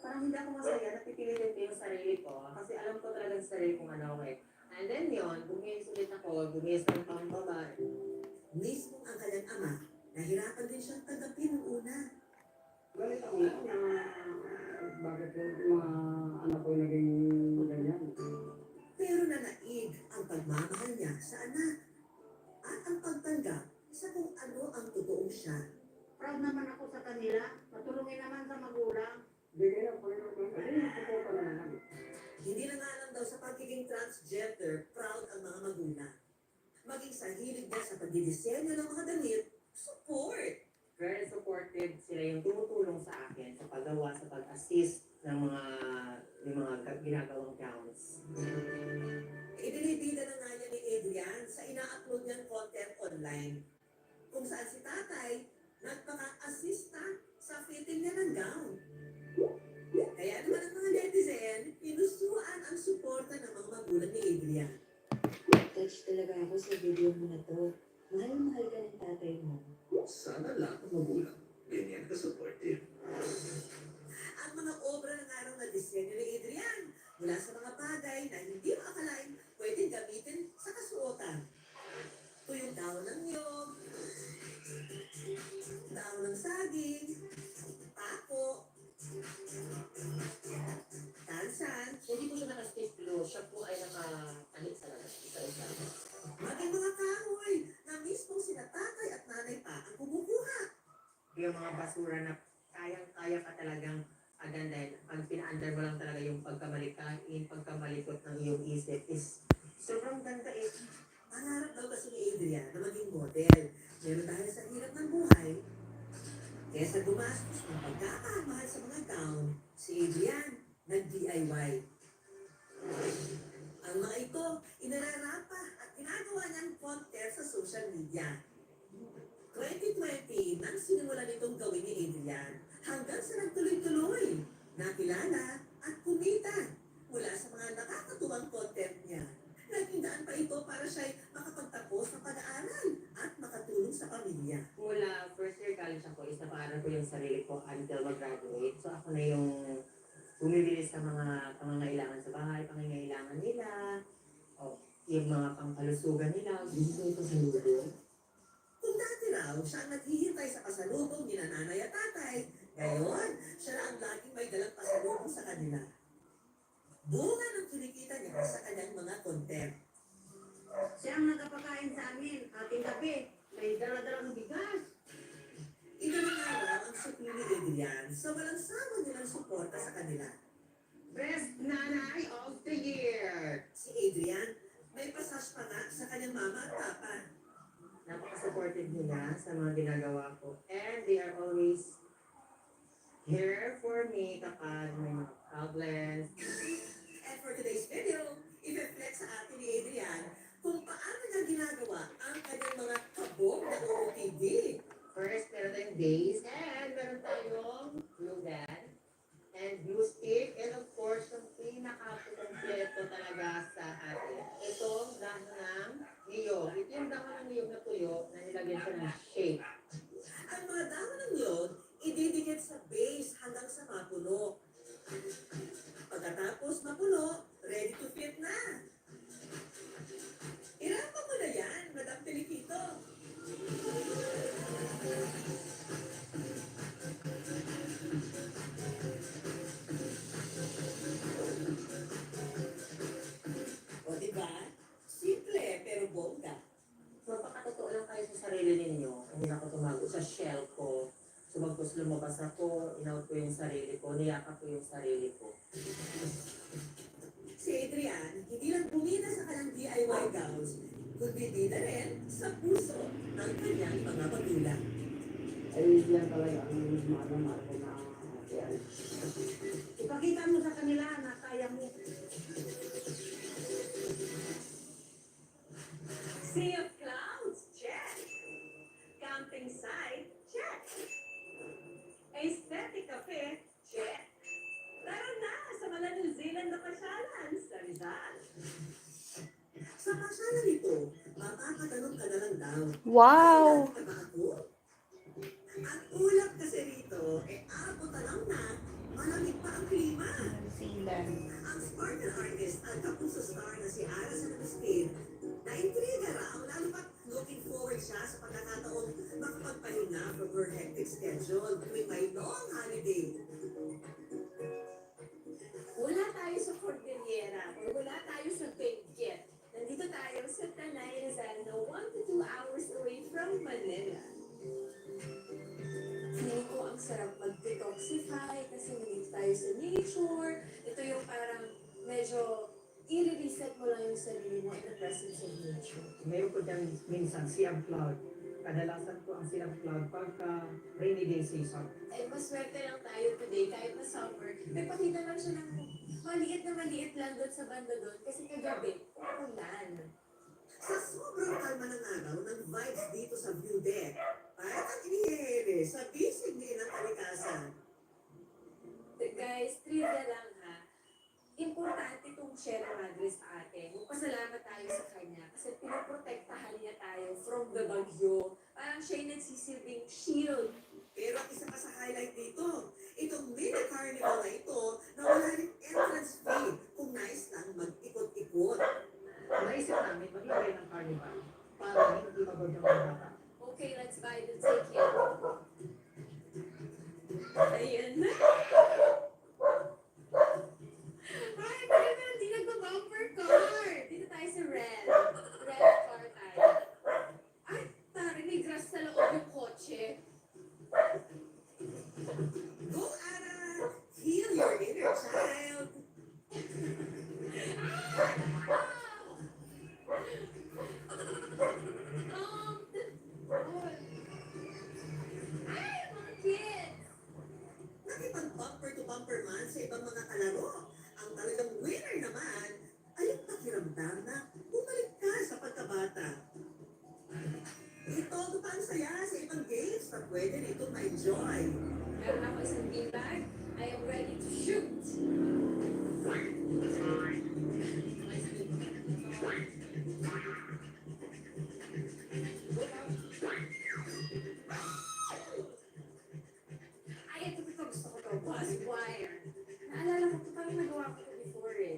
Parang hindi ako masaya, napipilitin ko yung sarili ko. Kasi alam ko talaga sa sarili kung ano ako eh. And then yun, bumihis ulit ako, bumihis ng pambaba. Mismo ang kanyang ama, nahirapan din siyang tanggapin noong una. Galit ako na bakit yung mga anak ko naging ganyan. Pero nanaig ang pagmamahal niya sa anak at ang pagtanggap sa kung ano ang totoong siya. Proud naman ako sa kanila. Matulungin naman sa magulang. Bigay ng Panginoon. Ay, nakukuha pa naman. Hindi na nga lang daw sa pagiging transgender, proud ang mga magulang. Maging sa hilig niya sa pagdidisenyo ng mga damit, support. Very supportive sila yung tumutulong sa akin sa paggawa, sa pag-assist ng yung mga ginagawang gowns. Ibinibida na nga niya ni Adrian sa ina-upload niyang content online. Kung saan si tatay nagpaka-assista sa fitting niya ng gown. Kaya naman ang mga netizen, pinusuan ang suporta ng mga magulang ni Adrian. Touch talaga ako sa video mo na to. Mahal ka ng tatay mo. Sana lahat ng magulang ganyan ka-supportive. Ang mga obra ng araw na disenyo ni Adrian mula sa mga bagay na hindi mo akalain pwedeng gamitin sa kasuotan. Tuyong daon ng niyog, daon ng saging, pako, tansan, Hindi po siya naka-stiplo, siya po ay naka-anit sa isa-isa. maging mga kahoy na mismong sina tatay at nanay pa ang kumukuha. Yung mga basura na kayang-kaya ka talagang agandahin. Pag pinaandar mo lang talaga yung pagkamalikain, pagkamalikot ng iyong isip is sobrang ganda eh. Pangarap daw kasi ni Adrian na maging model. Pero dahil sa hirap ng buhay, kesa gumastos ng pagkakamahal sa mga gown, si Adrian nag-DIY. Ang mga ito, inararapa at ginagawa niyang content sa social media. 2020 nang sinimula nitong gawin ni Adrian hanggang sa nagtuloy-tuloy, nakilala at kumita mula sa mga nakakatuwang content niya. Naging daan pa ito para siya'y makapagtapos ng pag-aaral at makatulong sa pamilya. Mula first year college ako, is napaaral ko yung sarili ko until mag-graduate. So ako na yung bumibili sa mga pangangailangan sa bahay, pangangailangan nila, o yung mga pangkalusugan nila, gusto ko sa ludo. Kung dati raw siya ang naghihintay sa pasalubong ni nanay at tatay, ngayon siya na ang laging may dalang pasalubong sa kanila. Bunga ng kinikita niya sa kanyang mga content. Siya ang nagpapakain sa amin, ating gabi. May dala-dalang bigas. Inanangaraw ang supli ni Adrian sa walang sawa nilang suporta sa kanila. Best nanay of the year! Si Adrian, may pasas pa nga sa kanyang mama at papa. Napaka-supportive nila sa mga ginagawa ko. And they are always here for me kapag may mga problems. And for today's video, i-reflect sa atin ni Adrian kung paano niya ginagawa ang kanyang mga kabog na OOTD. First, meron tayong base, and meron tayong glue gun, and glue stick, and of course, yung pinaka-kompleto talaga sa atin. Itong dahon ng niyog. Ito yung dahon ng niyog na tuyo na nilagyan siya ng shape. Ang mga dahon ng yun, ididikit sa base hanggang sa mapuno. Pagkatapos mapuno, ready to fit na. Irapa mo na yan, Madam Pilipito. O diba? Simple pero bongga. Magpakatotoo lang kayo sa sarili ninyo. Hindi na ako tumago sa shell ko. Sumagpos lumabas ako, inaut ko yung sarili ko, niyakap ko yung sarili ko. Si Adrian, hindi lang bumida sa kanyang DIY gowns, kundi bida rin sa puso ng kanyang mga magulang. Ayun yan talaga ang mahal ko na yan. Ipakita mo sa kanila na kaya mo. Sea of clouds, check. Camping site, check. Aesthetic cafe, check. Tara na sa mga New Zealand na pasyalan sa Rizal. Sa pasyalan nito, mapapagano'n ka na lang daw. Wow! Ka ba ako? Ang ulap kasi rito, abutan na, malamig pa ang klima. New Zealand. Ang sparkle artist at kapuso star na si Ara San Agustin, na-intriga raw, lalo pat looking forward siya sa pagkakataon makapagpahinga from her hectic schedule tuwing may long holiday. Wala tayo sa Cordillera o wala tayo sa Benguet. Nandito tayo sa Tanay Rizal na 1 to 2 hours away from Manila. Feeling ko ang sarap mag-detoxify kasi nandito tayo sa nature. Ito yung parang medyo i-reset mo lang yung sarili mo in the presence of nature. Meron ko dyan minsan siyang cloud. Kadalasan ko ang siyang cloud pagka rainy day season. Eh, maswerte lang tayo today kahit na summer. May pakita lang siya ng maliit lang doon sa banda doon kasi kagabi, umulan. Sa sobrang kalma ng araw ng vibes dito sa view deck, parang inihere sa bisig ni ilang kalikasan. Guys, importante itong Sierra Madre sa atin. Magpasalamat tayo sa kanya kasi pinoprotektahan niya tayo from the bagyo. Parang siya yung nagsisilbing shield. Pero ang isa pa sa highlight dito, itong mini carnival na ito na wala rin entrance fee kung nais lang mag-ikot-ikot. Naisip namin maglagay ng carnival para hindi mabag ang mga bata. Okay, let's buy the ticket. Ayan na. Ay, bakit na hindi nagpa-bumper car? Dito tayo sa red. Red car tayo. Ay, tari, may grass sa loob yung kotse. Go, Ana! Heal your inner child! Ay, mga kids! Nakipag-bumper to bumper man sa ibang mga kalaro. Ang talagang winner naman ay yung pakiramdam na bumalik ka sa pagkabata. Ito pa ang saya sa ibang games na pwede nito ma-enjoy. Meron ako isang beanbag. I am ready to shoot. Ay, ito gusto ko to. Buzz wire. Naalala ko ito parang nagawa ko ito before eh.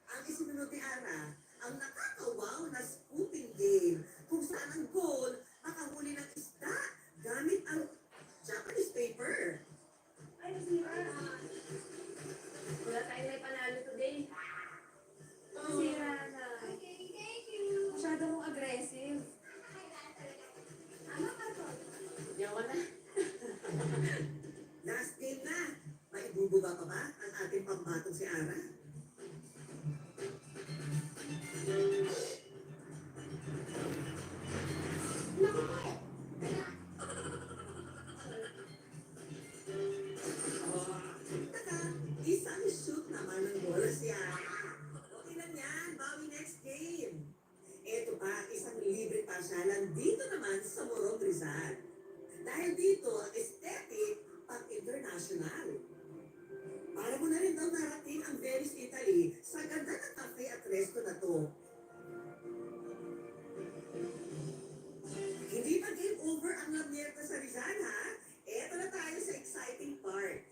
Ang isinunod ni Ana, ang nakakawaw na scooping game kung saan ang goal makahuli ng isda gamit ang Japanese paper. Ay, si Rana. Wala tayong may panalo today. Si Rana. Okay, thank you. Masyado mong aggressive. Ano ka to? Yawa na. Last game na. Maibubuga pa ba ang ating pambatong si Ana? Taka, isang shoot naman ng bola si Ana. Okay lang yan, bawi next game. Ito pa, isang libre pasyalan dito naman sa Morong Rizal. Dahil dito, ang aesthetic pang-international. Para mo na rin daw narating ang Venice, Italy sa ganda ng cafe at resto na to. Hindi pa game over ang Lamierta sa Rizal, ha? Eto na tayo sa exciting part.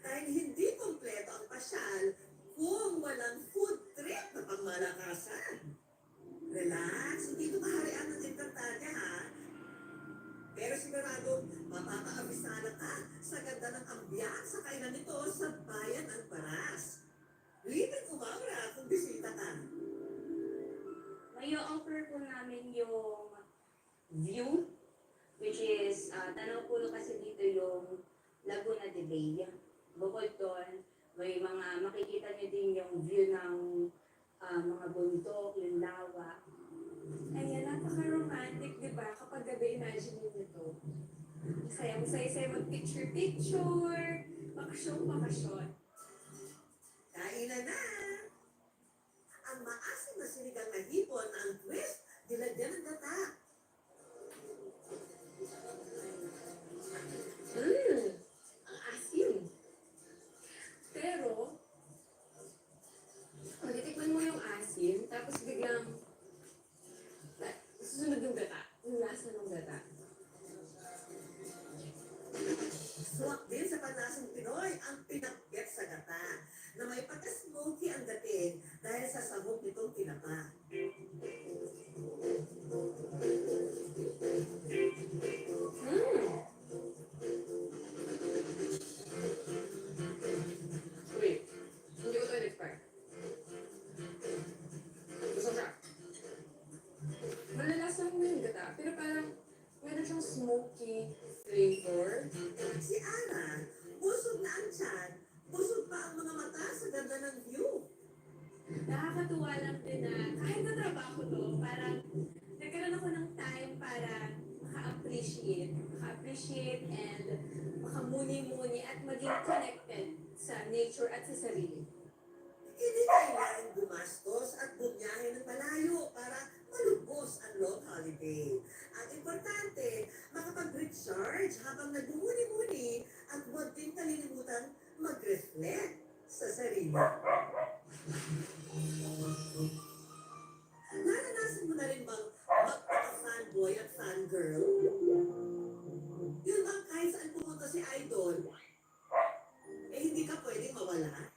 Dahil hindi kompleto ang pasyal kung walang food trip na pangmalakasan. Relax, hindi ito kaharian ng Encantadia, ha? Pero siguradong mapapakabisana ka sa ganda ng ambiyans sa kainan nito sa bayan ng Paras. Libreng umabra kung bisita ka. May offer po namin yung view, which is, tanaw po kasi dito yung Laguna de Bay. Bukod doon, may mga makikita nyo din yung view ng mga bundok, yung lawa. Ayan, napaka-romantic, di ba? Kapag gabi, imagine nyo ito. Masaya mag-picture-picture, bakasyon-bakasyon. Kainan na! Ang maasim na sinigang na hipon na ang twist, dilagyan ng gata. Ang asim. Pero, pagtitikman mo yung asim, tapos biglang susunod yung gata. Yung lasa ng gata. Swak din sa panlasang Pinoy ang pinakbet sa gata na may pagka-smoky ang dating dahil sa sahog nitong tinapa. Wait, hindi ko ito in-expect. Gusto siya. Malalasahan mo yung gata, pero parang meron siyang smoky flavor. Si Ana, busog na ang tiyan, busog pa ang mga mata sa ganda ng view. Nakakatuwa lang din na kahit na trabaho to, parang nagkaroon ako ng time para maka-appreciate and makamuni-muni at maging connected sa nature at sa sarili. Hindi kailangan gumastos at bumiyahe ng malayo para malubos ang long holiday. Ang importante, makapag-recharge habang nagmumuni-muni at huwag din kalilimutan mag-reflect sa sarili. Naranasan mo na rin bang magpaka-fanboy at fangirl? Yun bang kahit saan pumunta si Idol, hindi ka pwedeng mawala?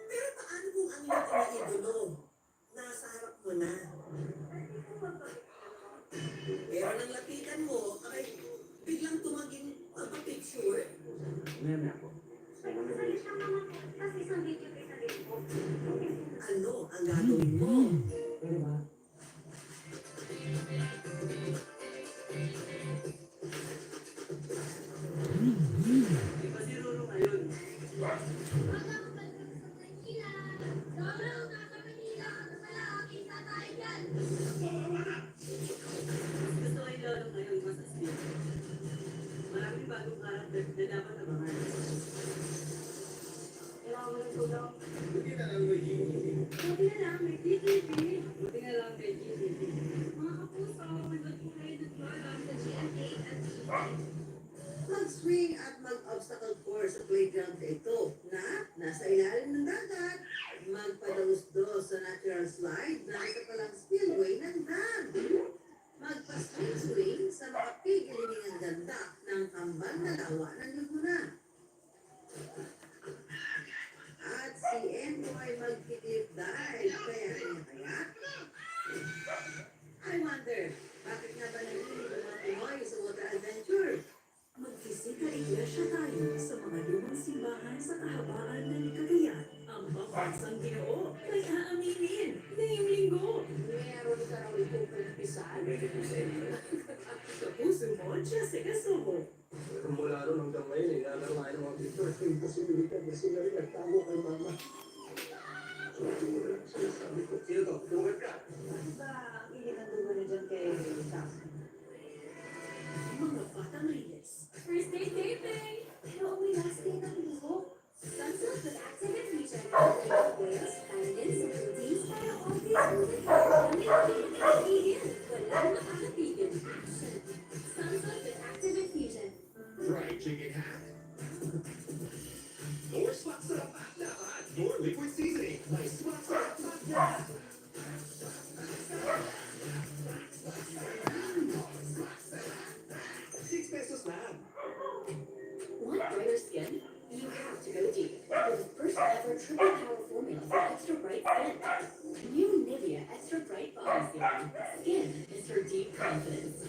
Pero paano kung ang iyong iniidolo nasa harap mo na? Pero nang lapitan mo, ay biglang tumaging picture. Ano ang gagawin mo? Di ba si Roro ngayon? Gusto ko yung lolo ngayon, mas asli. Maraming bagong karakter na dapat abangan. Kailangan mo ng tulong. Buti na lang may GTV. Buti na lang, may TTV. Buti na lang kay GTV. Mga kapuso, manood po kayo ng program sa GMA at Mag-swing at mag-obstacle course sa playground na ito na nasa ilalim ng dagat. Magpadausdos sa natural slide na isa palang spillway ng dam. Magpa-swing sa makapigilining ang ganda ng kambal na lawa ng Laguna. At si Endo ay mag-cliff dive kaya kaya. I wonder, bakit nga ba naghilig ang mga Pinoy sa water adventure? Magbisita iglesia tayo sa mga lumang simbahan sa kahabaan ng Cagayan. Ang pambansang Ginoo may aaminin ngayong linggo. Meron ka raw itong kumpisan. Sa puso mo, Jessica Soho. Kung mula ron hanggang ngayon, nilalaro nga ng mga Victor. Yung posibilidad na sila rin nagtamo kay mama. So, ito mo na lang sinasabi ko. Sino to? Tungkol ka. Bakit ba inihandog mo na dyan kay Sam? Mga batang Reyes. First day taping! Pero may last day ng linggo. Sunsilk with active infusion. Like oils, vitamins, and proteins para always moving forward. Kami walang makakapigil. Sunsilk with active infusion. Fried chicken hat. More spot sarap at lahat. More liquid seasoning. May spot sarap at lahat. 6 pesos lang. Want brighter skin? You have to go deep with the first ever triple power formula for extra bright skin. New Nivea Extra Bright Body Serum. Skin is for deep confidence.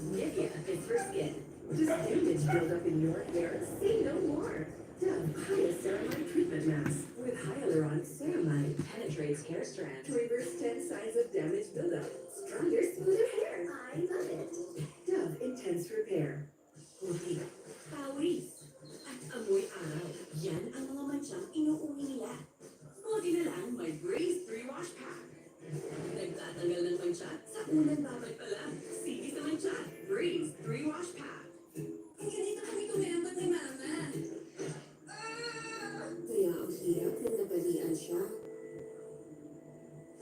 Nivea is for skin. Does damage build up in your hair? Say no more. Dove Hyaluronide Treatment Mask with hyaluronic ceramide penetrates hair strands to reverse 10 signs of damage buildup. Stronger, smoother hair. I love it. Dove Intense Repair. Puti. Pawis. At amoy araw. Yan ang mga mansyang inuuwi nila. Buti na lang may Breeze 3 Wash Pack. Nagtatanggal ng mancha sa unang babad pa lang. Sige sa mancha. Breeze 3 Wash Pack. Ang ganito kami kumirapat ni Mama. Kaya ang hirap na nabalian siya.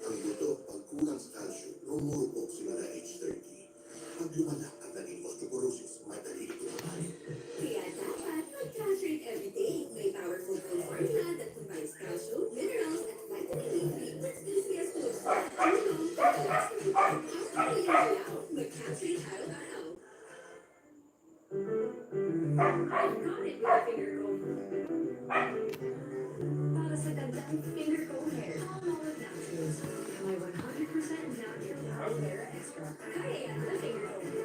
Ang buto, pag kulang sa calcium, lumurupok simula age 30. Pag lumala ang naging osteoporosis, madali ito makain. Kaya dapat mag-castrate every day. May powerful bone formula that combines calcium, minerals, and vitamin D3 that's easiest to absorb. Mag-castrate araw-araw. I got it with a finger comb. Para sa gandang finger comb hair. Palmolive Naturals. May 100% natural aloe vera extra. Kaya yan na finger comb.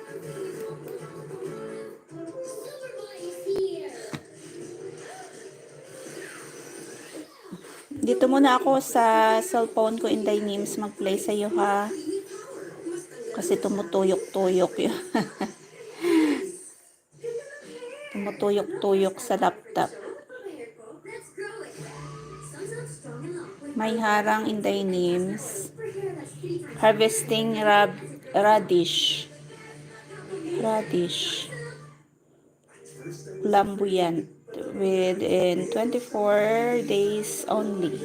Superboy is here! Dito muna ako sa cellphone ko, Inday Nims, mag-play sa'yo ha. Kasi tumutuyok-tuyok yun. Tumutuyok-tuyok sa laptop. Let's grow it. Sunsilk strong and long with May harang, Inday Nims. for hair that's 3 times Harvesting radish. Radish. Flamboyant. within 24 days only.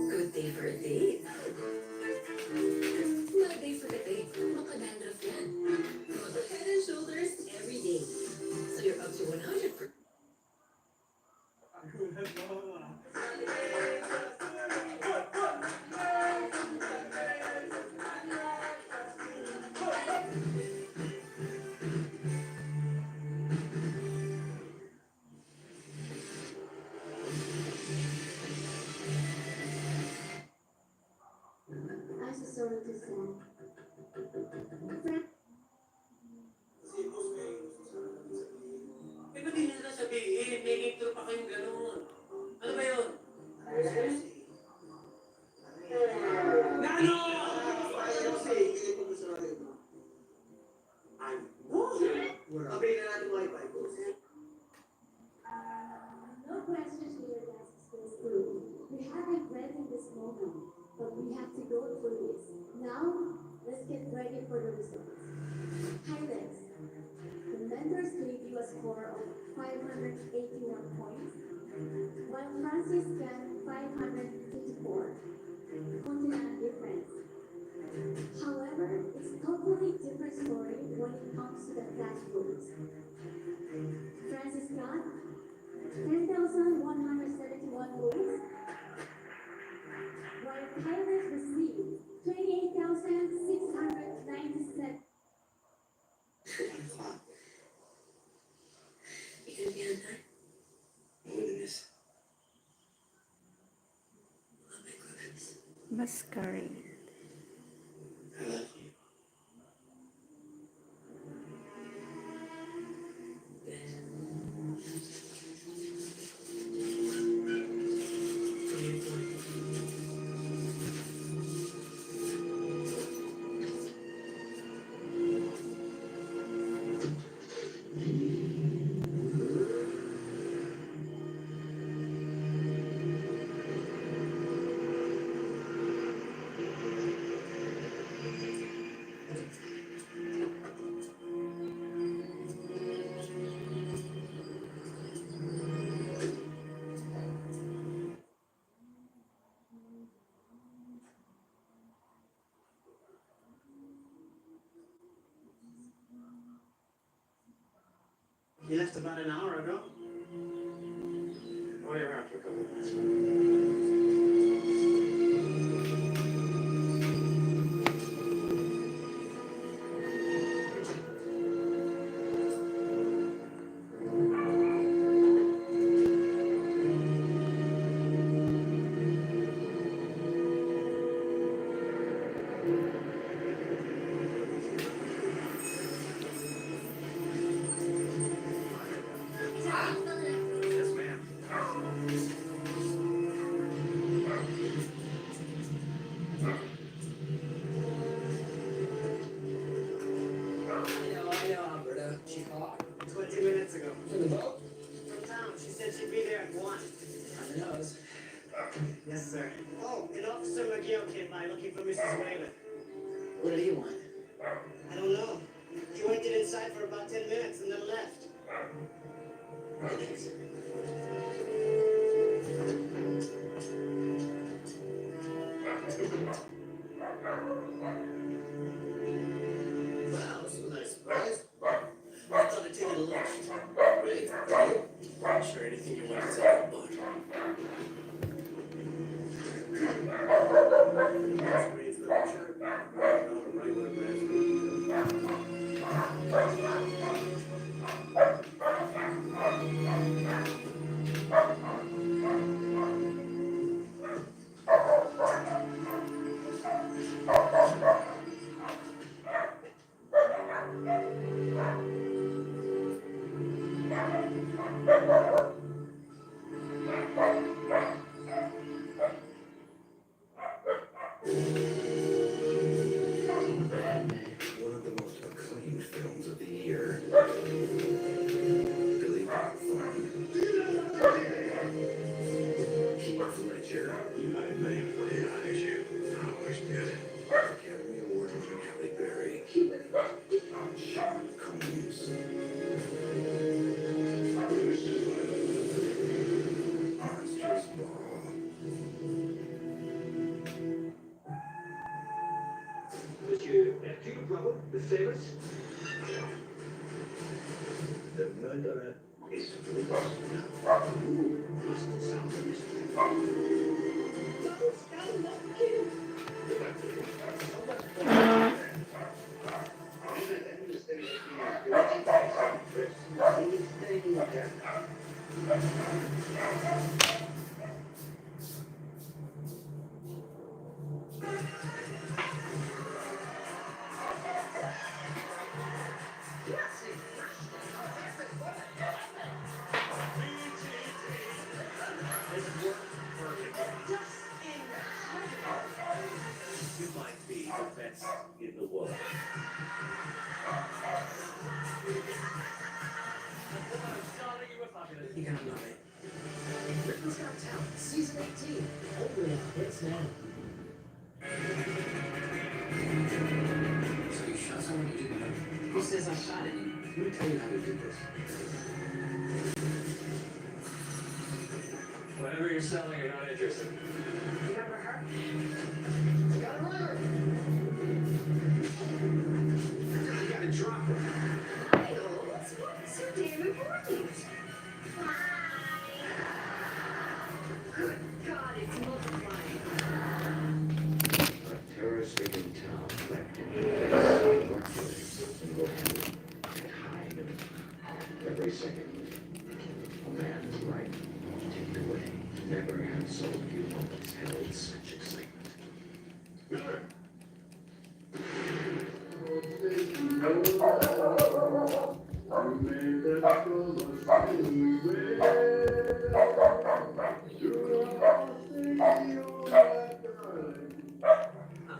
Good day for a date. Bad day for a date. Makadandruff yan. Head and shoulders every day. So you're up to 100%. I'm so sorry to say. Eh, ba't hindi nila sabihin? May intro pa kayong ganun. Ano ba yun? Nano! Sabihin na natin mga iba. No questions here, guys. It's through. We haven't read in this moment, but we have to go through this. Now, let's get ready for the results. Highlights. The mentors gave you a score of 581 points, while Francis got 554. Continent difference. However, it's totally different story when it comes to the class rules. Francis got 10,171 points, while Tyler received 28,697. Ikan ha? Magulinis. Oh my goodness. Masquerade. I love you. You left about an hour ago? Oh, you're around for a couple of minutes. Yes, ma'am. I know, Alberta. She called. 20 minutes ago. For the boat? From town. She said she'd be there at 1. On the nose. Yes, sir. Oh, and Officer McGill came by looking for Mrs. Whalen. What did he want? I don't know. He waited inside for about 10 minutes and then left. Wow, this is a nice surprise. I thought I'd take it to lunch. Ready? Sure, anything you want to tell me about. The murderer is with us now. Who is the sound of mystery? You might be the best in the world. You gotta love it. Britain's Got Talent, Season 18. Only on Hits Now. So you shot someone you didn't know? Who says I shot at you? Let me tell you how to do this. Whatever you're selling, you're not interested. You ever heard? Got a runner! You gotta drop her. Miles, what's so damn important? Good God, it's multiplying. A terror-stricken town wrapped in chaos, single handed and hide him. Every second, a man's life taken away. Never have so few moments held such excitement. Miller!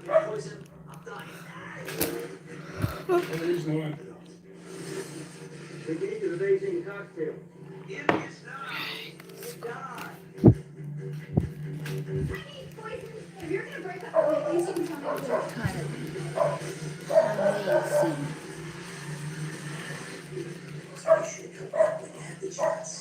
I'm poison. I'm dying. There's no antidote. The key to the Beijing cocktail. Give me a stop. Die. I need poison. If you're gonna break up, at least you can tell me what Kind of amazing. You should come back when you have the chance.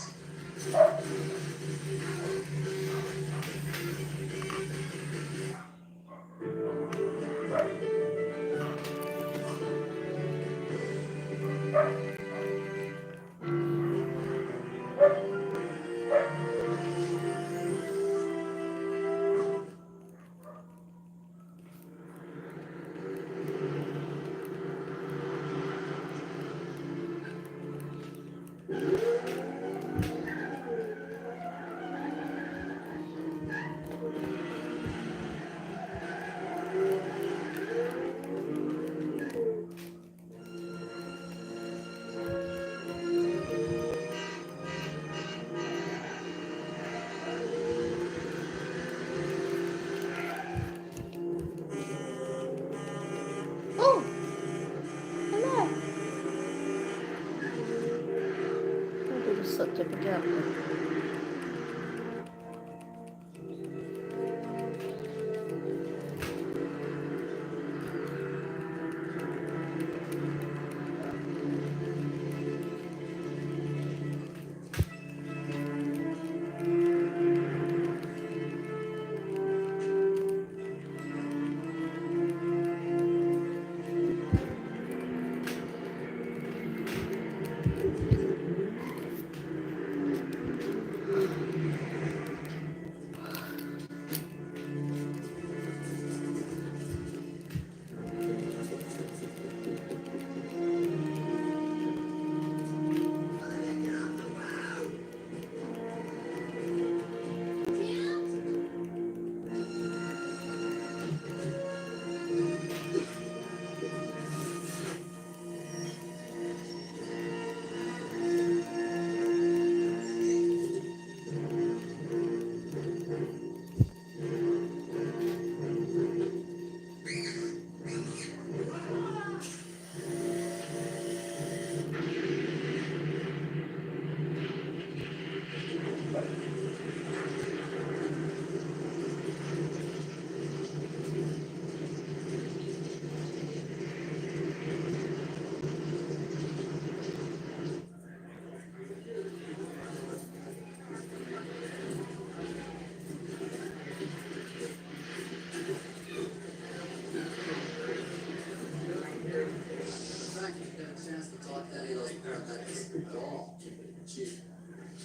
Oh! Hello! Oh, there's such a gap.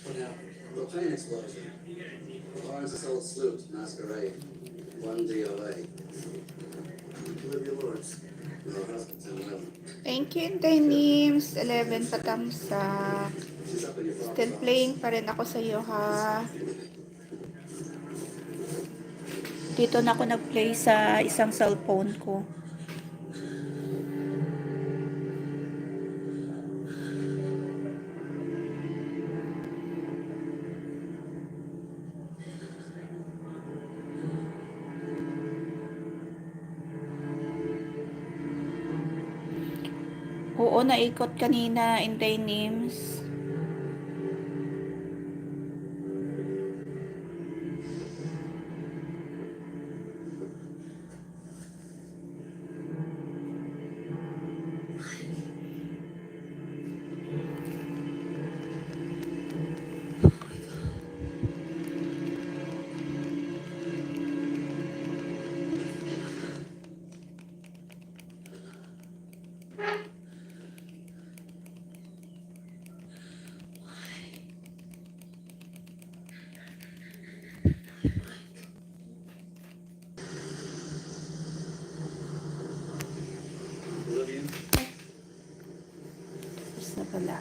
What happened? The plane explosion. Lawrence's old sloop, Masquerade. 1 DOA. Olivia Lawrence. Her husband's in 11. Thank you, Denims. 11 patamsak. She's up in your father's Still office. playing pa rin ako sa iyo, ha. Dito na ako nag-play sa isang cellphone ko. Oo, naikot kanina in Denims. Olivia? Tapos na pala.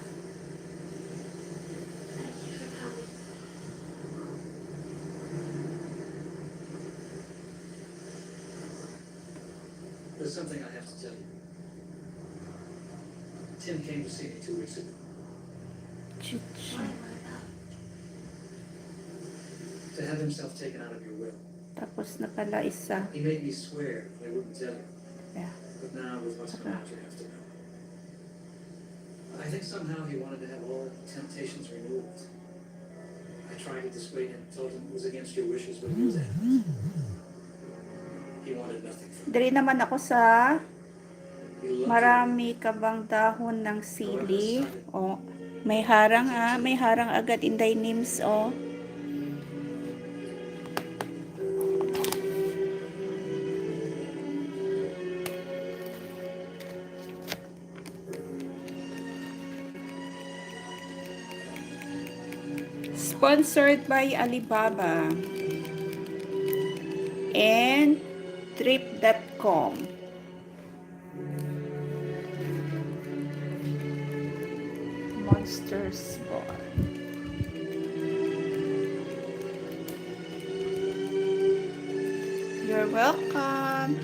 There's something I have to tell you. Tim came to see me 2 weeks ago. Chuchu. To have himself taken out of your will. Tapos na pala isa. He made me swear I wouldn't tell you. Yeah. But now with what's come out, you have to know. I think somehow he wanted to have all temptations removed. I tried to dissuade him, told him it was against your wishes, but he was adamant. He wanted nothing from Dari naman ako sa you. He loved you. marami ka bang dahon ng sili. O, may harang ha. May harang agad in Denims. O. Sponsored by Alibaba and Trip.com. Monsters Ball. You're welcome.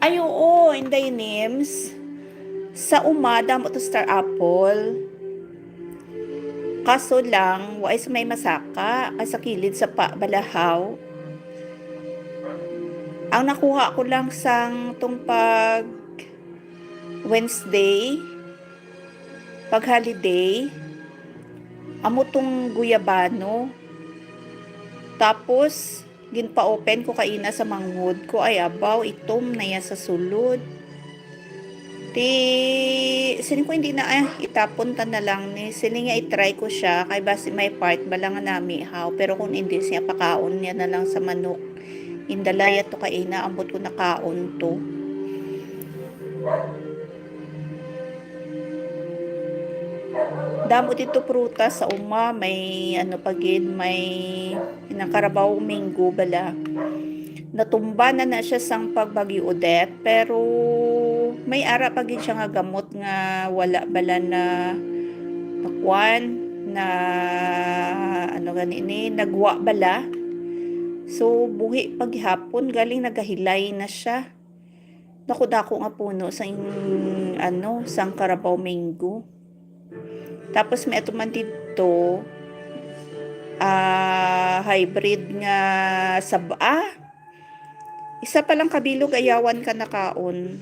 Ay, oo, in Denims. Sa umada mo to Star Apple. Kaso lang, wa sa may masaka, sa kilid sa balahaw. Ang nakuha ko lang sang tong pag Wednesday, pag holiday, amo tong guyabano. Tapos, ginpa-open ko kaina sa manghod ko, ay abaw, itom na yan sa sulod. Sining ko hindi na, itapon ta na lang ni. Sining nga itry ko siya, kay basi may part, bala nga nami, how. Pero kung hindi siya pakaon niya na lang sa manok. Indalaya to kaina, ambot ko nakaon to. Damo dito prutas sa uma, may ano pagid, may inakarabaw minggo bala. Natumba na siya sang pagbagi Odette, pero may ara pagid siya nga gamot nga wala bala na pakwan na ano ganini nagwa bala. So buhi paghapon galing nagahilay na siya. Dako-dako nga puno sa sang Carabao Mango. Tapos may atuman dito, hybrid nga isa palang kabilog ayawan ka na kaon.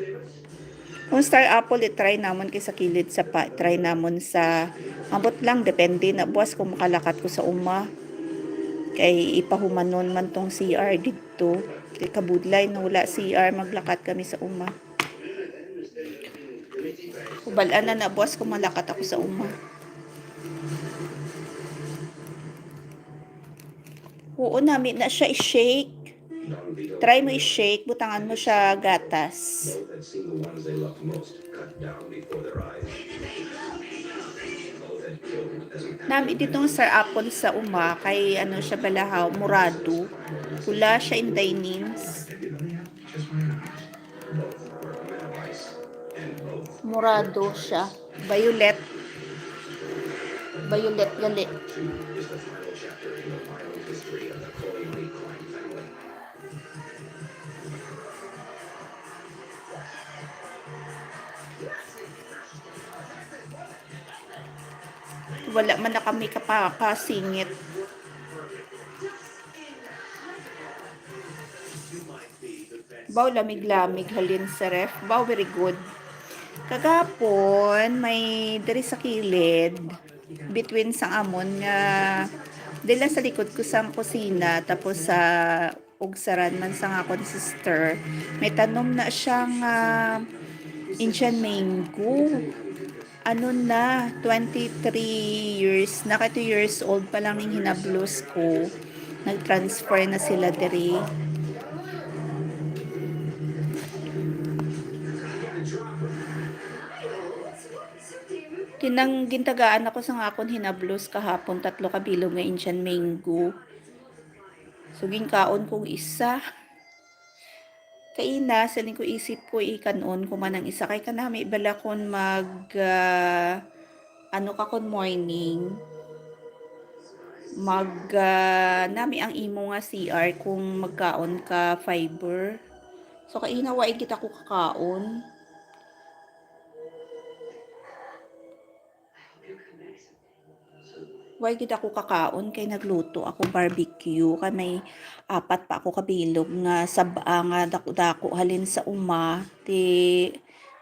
Kung star apple, try namon kay sa kilid sa pa, try namon sa abot lang, depende na buwas kung makalakat ko sa uma. Kay ipahumanon man tong CR dito. Kay kabudlay na wala CR, maglakat kami sa uma. Kubalaan na buwas kung malakat ako sa uma. Oo, namin na siya i-shake. Try mo i-shake, butangan mo siya gatas. Both had seen the ones they loved most cut down before their eyes. Both had killed as an Namin ditong star apple sa uma, kay ano siya balahaw, murado. Pula siya in dinings. Murado siya. Violet. Violet gali. is the final chapter in the violent history of the Chloe Lee crime family. Wala man na kami kapakasingit. Baw lamig-lamig halin sa ref. Baw very good. Kagapon may diri sa kilid between sang amon nga dila sa likod ko sang kusina tapos sa ugsaran man sang akon sister may tanom na siyang Indian mango. Ano na, 23 years, naka 2 years old pa lang yung hinablos ko. Nag-transfer na sila diri. Gintagaan ako sa akon hinablos kahapon 3 kabilog nga Indian mango. So ginkaon kong isa. Kaina, saling ko isip ko ikanon kumanang isa kay kanami bala kon ano ka kon morning nami ang imo nga CR kung magkaon ka fiber. So kaina waay kita ko kakaon. Why gid ako kakaon kay nagluto ako barbecue kay may 4 pa ako kabilog nga saba nga dako-dako halin sa uma ti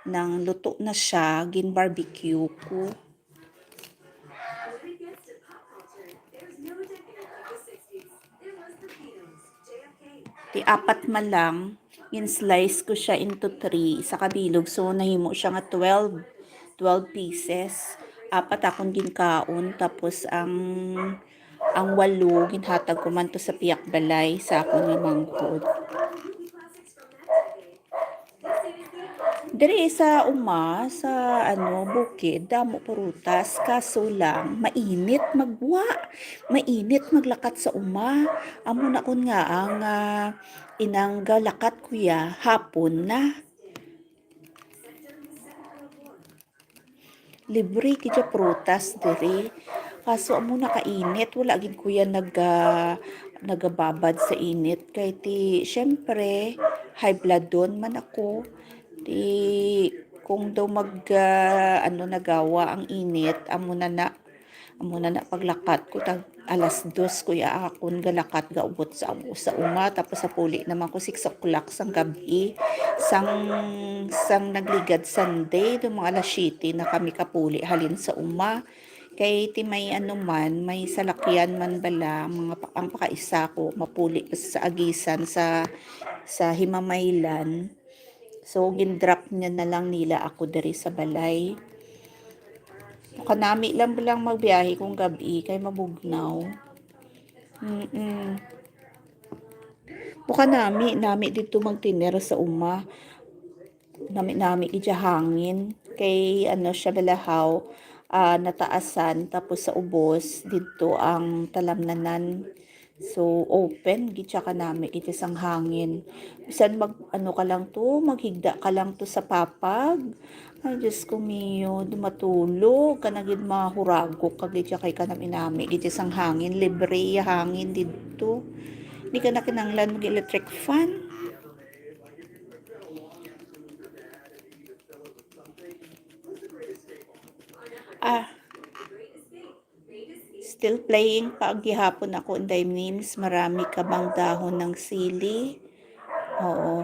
nang luto na siya gin barbecue ko. When it gets to pop culture, there's no decade like the 60s. There was the Beatles, JFK. Ti 4 man lang gin slice ko siya into 3 sa kabilog so nahimo siya nga 12 pieces. 4 akong ginkaon tapos ang 8 ginhatag ko man to sa piyak balay sa akong nga mangkod. Diri sa uma sa bukid damo prutas kaso lang mainit mainit maglakat sa uma. Amo na kun nga ang inang galakat kuya hapon na. Libre kaya prutas diri. Kaso amo nakainit, wala gid kuya nagababad sa init kay ti syempre high blood don man ako. Ti kung daw nagawa ang init, amo na paglakat ko tag alas 2 kuya akon galakat gaubot sa uma tapos sa puli naman ko 6 o'clock sang gabi sang nagligad Sunday do mga alas 7 na kami kapuli halin sa uma kay ti may may salakyan man bala mga ang pakaisa ko mapuli sa agisan sa Himamaylan. So gindrop niya na lang nila ako diri sa balay. Kanami lang magbiyahe kung gabi kay mabugnaw. Buka nami dito magtiner sa uma. Nami ija hangin kay siya balahaw nataasan tapos sa ubos dito ang talamnanan. So open gid siya kanami iti sang hangin. Bisan ka lang to, maghigda ka lang to sa papag. Ay, Diyos ko miyo, dumatulog, kanagid mahuragok, kagid siya kay kanami-nami, gid sang hangin, libre hangin dito. Hindi ka na kinanglan mag-electric fan. still playing pag gihapon ako in the names. Marami ka bang dahon ng sili? Oo.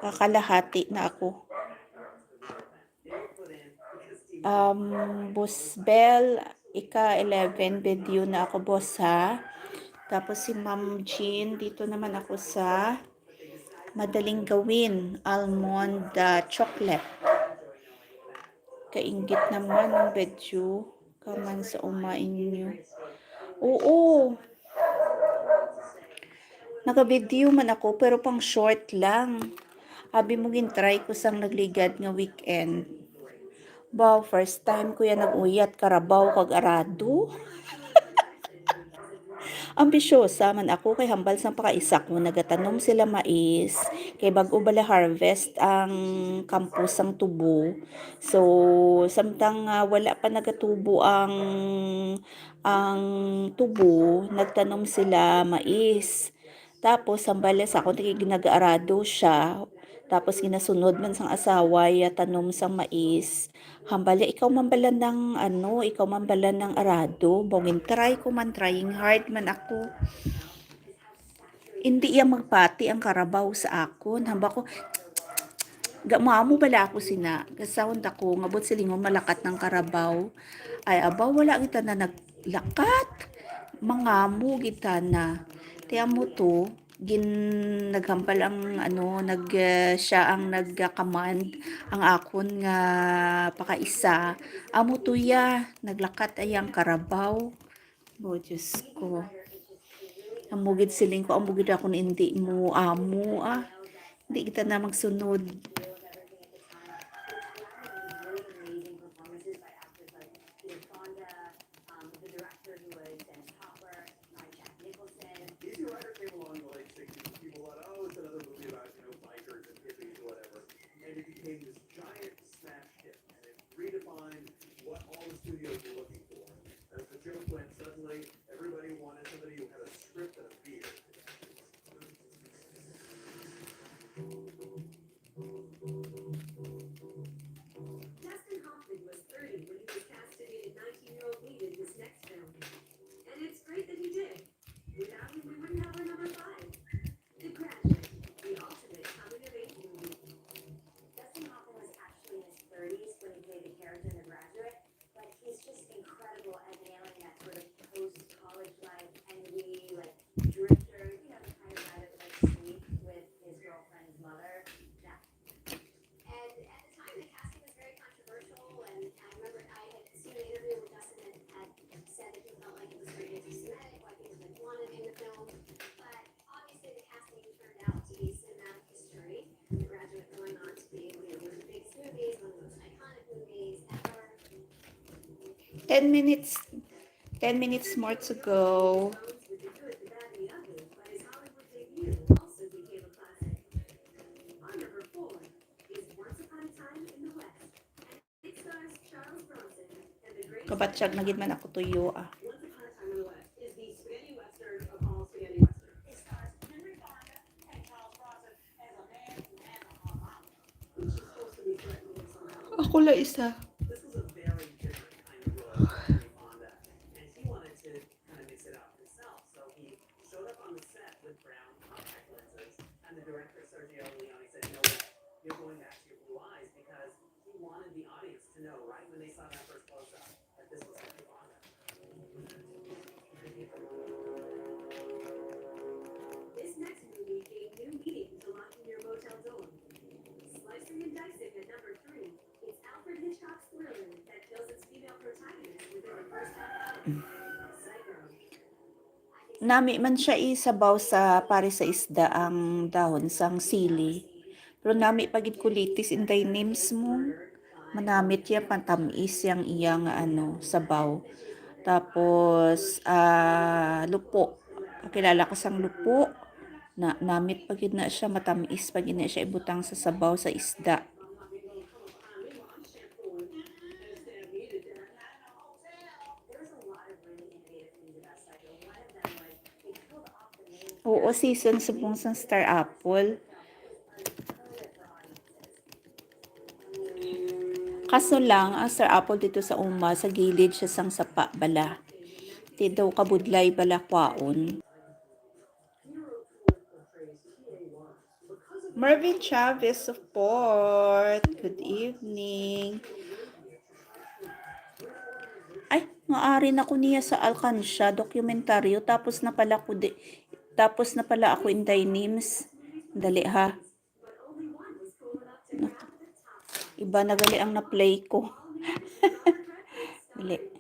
Kakalahati na ako. Boss Bell, ika-11 video na ako, boss, ha? Tapos si Ma'am Jean, dito naman ako sa madaling gawin, almond chocolate. Kainggit naman ng video. Kaman sa umain nyo. Oo. Naka-video man ako, pero pang short lang. Abi mo gin-try ko sang nagligad nga weekend. Wow, first time ko yan nag-uyat, karabaw kag arado. Ambisyosa man ako kay hambal sang pakaisa ko nagatanom sila mais kay bag-o bala harvest ang campus ang tubo. So samtang wala pa nagatubo ang tubo, nagtanom sila mais. Tapos hambal sa ako nag-aarado siya. Tapos ginasunod man sang asawa ya tanom sang mais. Hambali, ikaw man bala ng ikaw man bala ng arado. Bawin try ko man, trying hard man ako. Hindi iya magpati ang karabaw sa akon. Hamba ko, gamamo bala ako sina. Kasound ako, ngabot silingon malakat ng karabaw. Ay, abaw, wala kita na naglakat. Mangamo kita na. Tiyan mo to, naghampal ang siya ang nagka-command ang akon nga pakaisa amo tuya naglakat ayang karabaw. Oh Diyos ko, amugid siling ko amugid ako na hindi mo amo hindi kita na magsunod. Dustin Hoffman was 30 when he was cast to be a 19-year-old lead in this next film. And it's great that he did. Without him, we wouldn't have our number 5. The Graduate, the ultimate coming-of-age movie. Dustin Hoffman was actually in his 30s when he played the character in The Graduate, but he's just incredible at nailing that sort of post-college life and the drifter, the kind of guy that would sleep with his girlfriend's mother. And at the time, the casting was very controversial, and I remember I had seen an interview with Dustin and had said that he felt like it was very anti-Semitic, like he was wanted in the film. But obviously, the casting turned out to be cinematic history. The Graduate going on to be one of the biggest movies, one of the most iconic movies ever. 10 minutes more to go. With the good, the bad, and the ugly, but his Hollywood debut also became a classic. Our number 4 is Once Upon a Time in the West. And it stars Charles Bronson and the great Kabatsyag na gid man ako tuyo Once Upon a Time in the West is the spaghetti western of all spaghetti westerns. It stars Henry Fonda and Charles Bronson as a man and a mama. Which is supposed to be threatening somehow. Ako la isa. This was a very different kind of role for Henry Fonda, and he wanted to kind of mix it up himself. So he showed up on the set with brown contact lenses, and the director Sergio Leone said, "No way, you're going back to your blue eyes," because he wanted the audience to know right when they saw that first close-up that this was Henry Fonda. This next movie gave new meaning to locking your motel door. Slicing and dicing at number 3, it's Alfred Hitchcock's thriller that kills its female protagonist within the first half hour. Psycho. Nami man siya isabaw sa pare sa isda ang dahon sang sili. Pero nami pagit kulitis in thy names mo. Manamit ya pantamis yang iyang sabaw. Tapos lupo. Pakilala ko sang lupo. Namit pagid na siya matamis pagid na siya ibutang sa sabaw sa isda. Oo, season subong sang Star Apple. Kaso lang, ang Star Apple dito sa uma, sa gilid siya sang sapa bala. Ti daw kabudlay balakwaon. Marvin Chavez support. Good evening. Ay, maaari na ko niya sa Alcansya dokumentaryo tapos na pala ako in Dynims. Dali ha. Iba na gali ang na-play ko. Dali.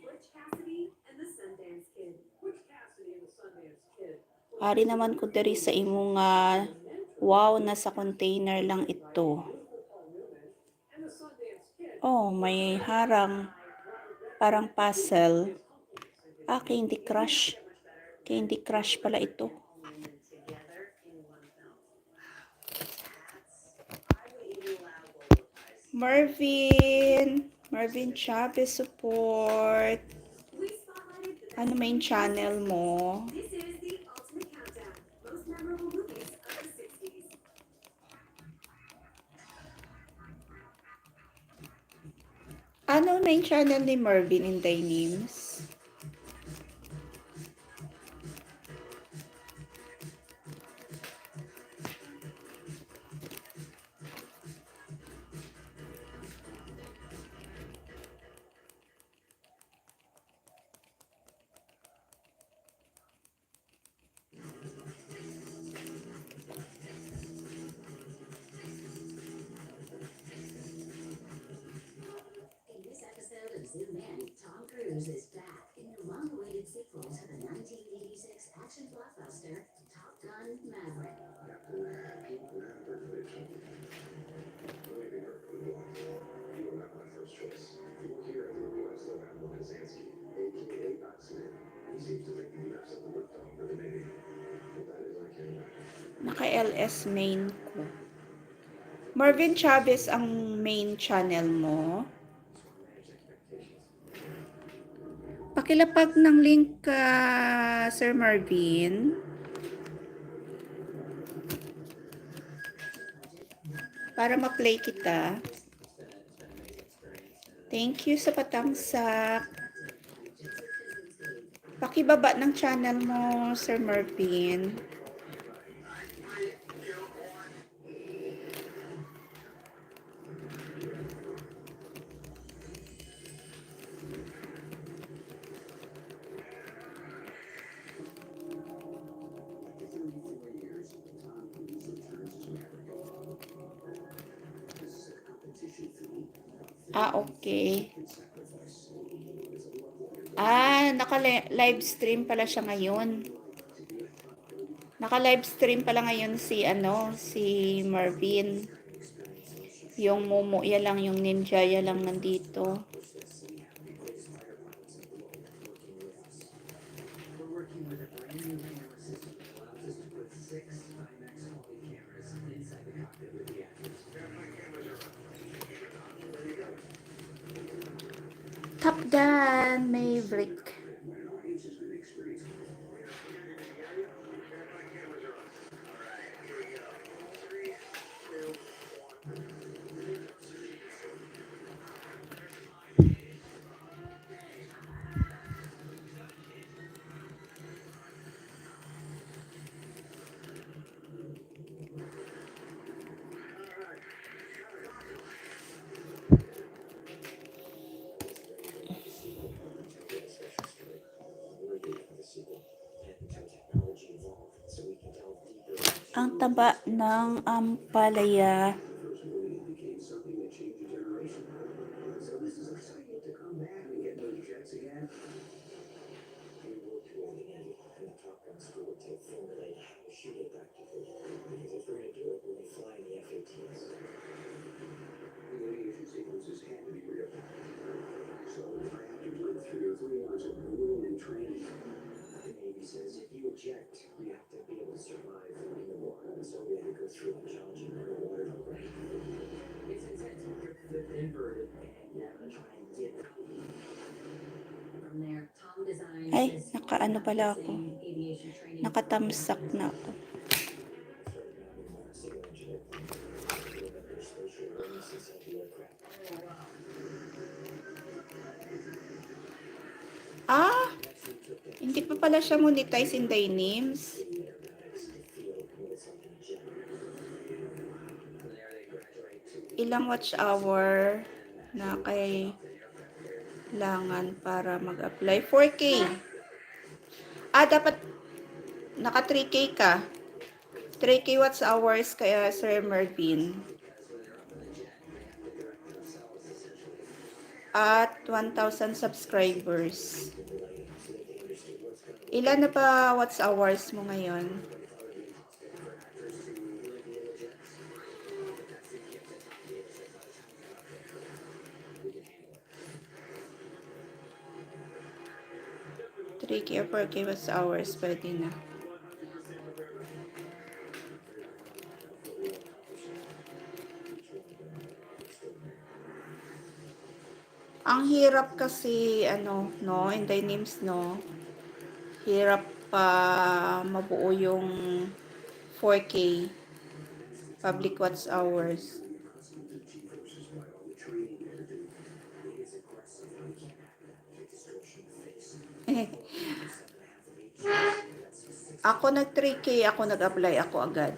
Ari naman ko diri sa imong wow, nasa container lang ito. Oh, may harang. Parang puzzle. Candy Crush. Candy Crush pala ito. Marvin Chavez support. Ano main channel mo? This is the ultimate countdown. Most memorable movies of the 60s. Ano main channel ni Marvin in Dynims? In this episode of Zoom In, Tom Cruise is back in the long-awaited sequel to the 1986 action blockbuster Top Gun Maverick. You were not my first choice. You were here at the request of Admiral Kazansky, aka Batsman. He seems to think you have something left on for the Navy. But that is, I can't imagine. Naka-LS main ko. Marvin Chavez ang main channel mo. Pakilapag ng link ka, Sir Marvin. Para ma-play kita. Thank you sa patangsak. Pakibaba ng channel mo, Sir Marvin. Okay. Naka-live stream pala siya ngayon. Naka-live stream pala ngayon si Marvin. Yung Momo, yan lang, yung Ninja, yan lang nandito. Top Gun Maverick. Ang taba ng ampalaya. Says if you eject, you have to be able to survive in the water. So we had to go through a challenging underwater program. It's intense. Flip inverted, and I'm gonna try and get From there, Tom designed Ay, this nakaano pala ako. aviation training. Nakatamsak na ako. Hindi pa pala siya monetize in Dynames. Ilang watch hour na kailangan para mag-apply? 4K. Dapat naka 3K ka. 3K watch hours kaya Sir Mervin. At 1,000 subscribers. Ilan na ba watch hours mo ngayon? K or 4K watch hours, pwede na. Ang hirap kasi, no, in Dynames, no, hirap pa mabuo yung 4K public watch hours. Ako nag 3K, ako nag-apply ako agad.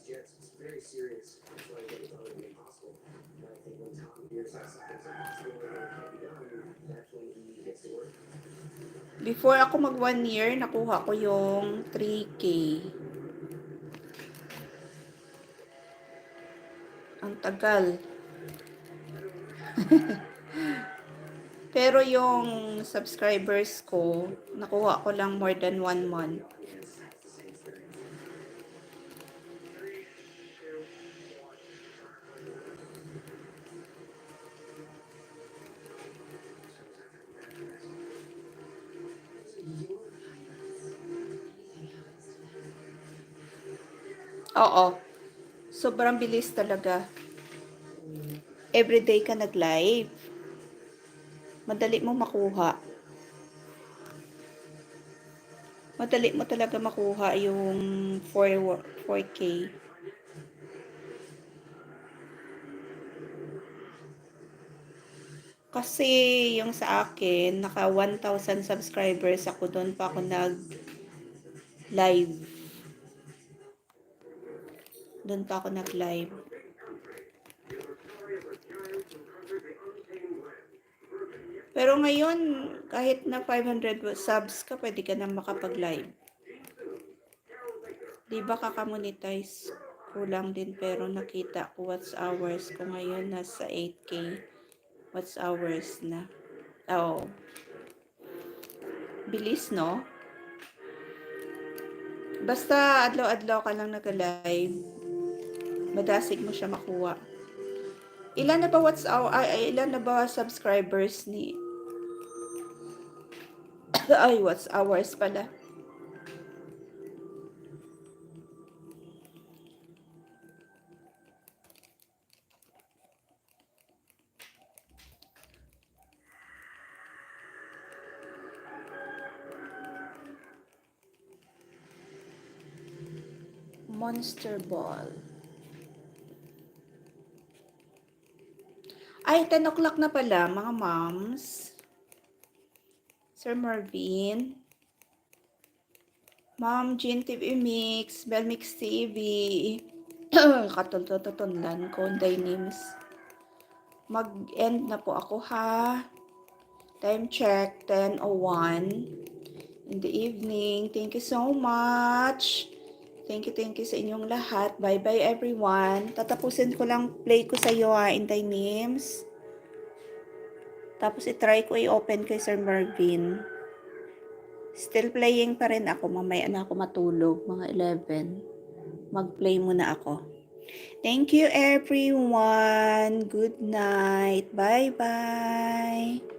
It's very serious. That's why I thought it would be impossible. But I think when Tom hears that something's impossible and it can't be done, that's when he gets to work. Before ako mag 1 year, nakuha ko yung 3K. Ang tagal. Pero yung subscribers ko, nakuha ko lang more than 1 month. Oo. Sobrang bilis talaga. Everyday ka nag-live. Madali mo makuha. Madali mo talaga makuha yung 4K. Kasi yung sa akin, naka 1,000 subscribers ako, doon pa ako nag-live. Doon pa ako nag-live. Pero ngayon, kahit na 500 subs ka, pwede ka na makapag-live. Di ba kakamonetize? Kulang din, pero nakita ko watch hours ko ngayon nasa 8K watch hours na. Oh. Bilis, no? Basta adlaw-adlaw ka lang nag-live, madasig mo siya makuha. Ilan na ba ilan na ba subscribers ni ay, watch hours pala. Monster Ball. Ay, 10 o'clock na pala, mga moms. Sir Marvin. Ma'am Jean TV Mix, Bell Mix TV. Katundan ko, Dynames. Mag-end na po ako, ha. Time check, 10:01 in the evening. Thank you so much. Thank you sa inyong lahat. Bye-bye everyone. Tatapusin ko lang play ko sa iyo in Dynames. Tapos i-try ko i-open kay Sir Marvin. Still playing pa rin ako. Mamaya na ako matulog. Mga 11. Mag-play muna ako. Thank you everyone. Good night. Bye-bye.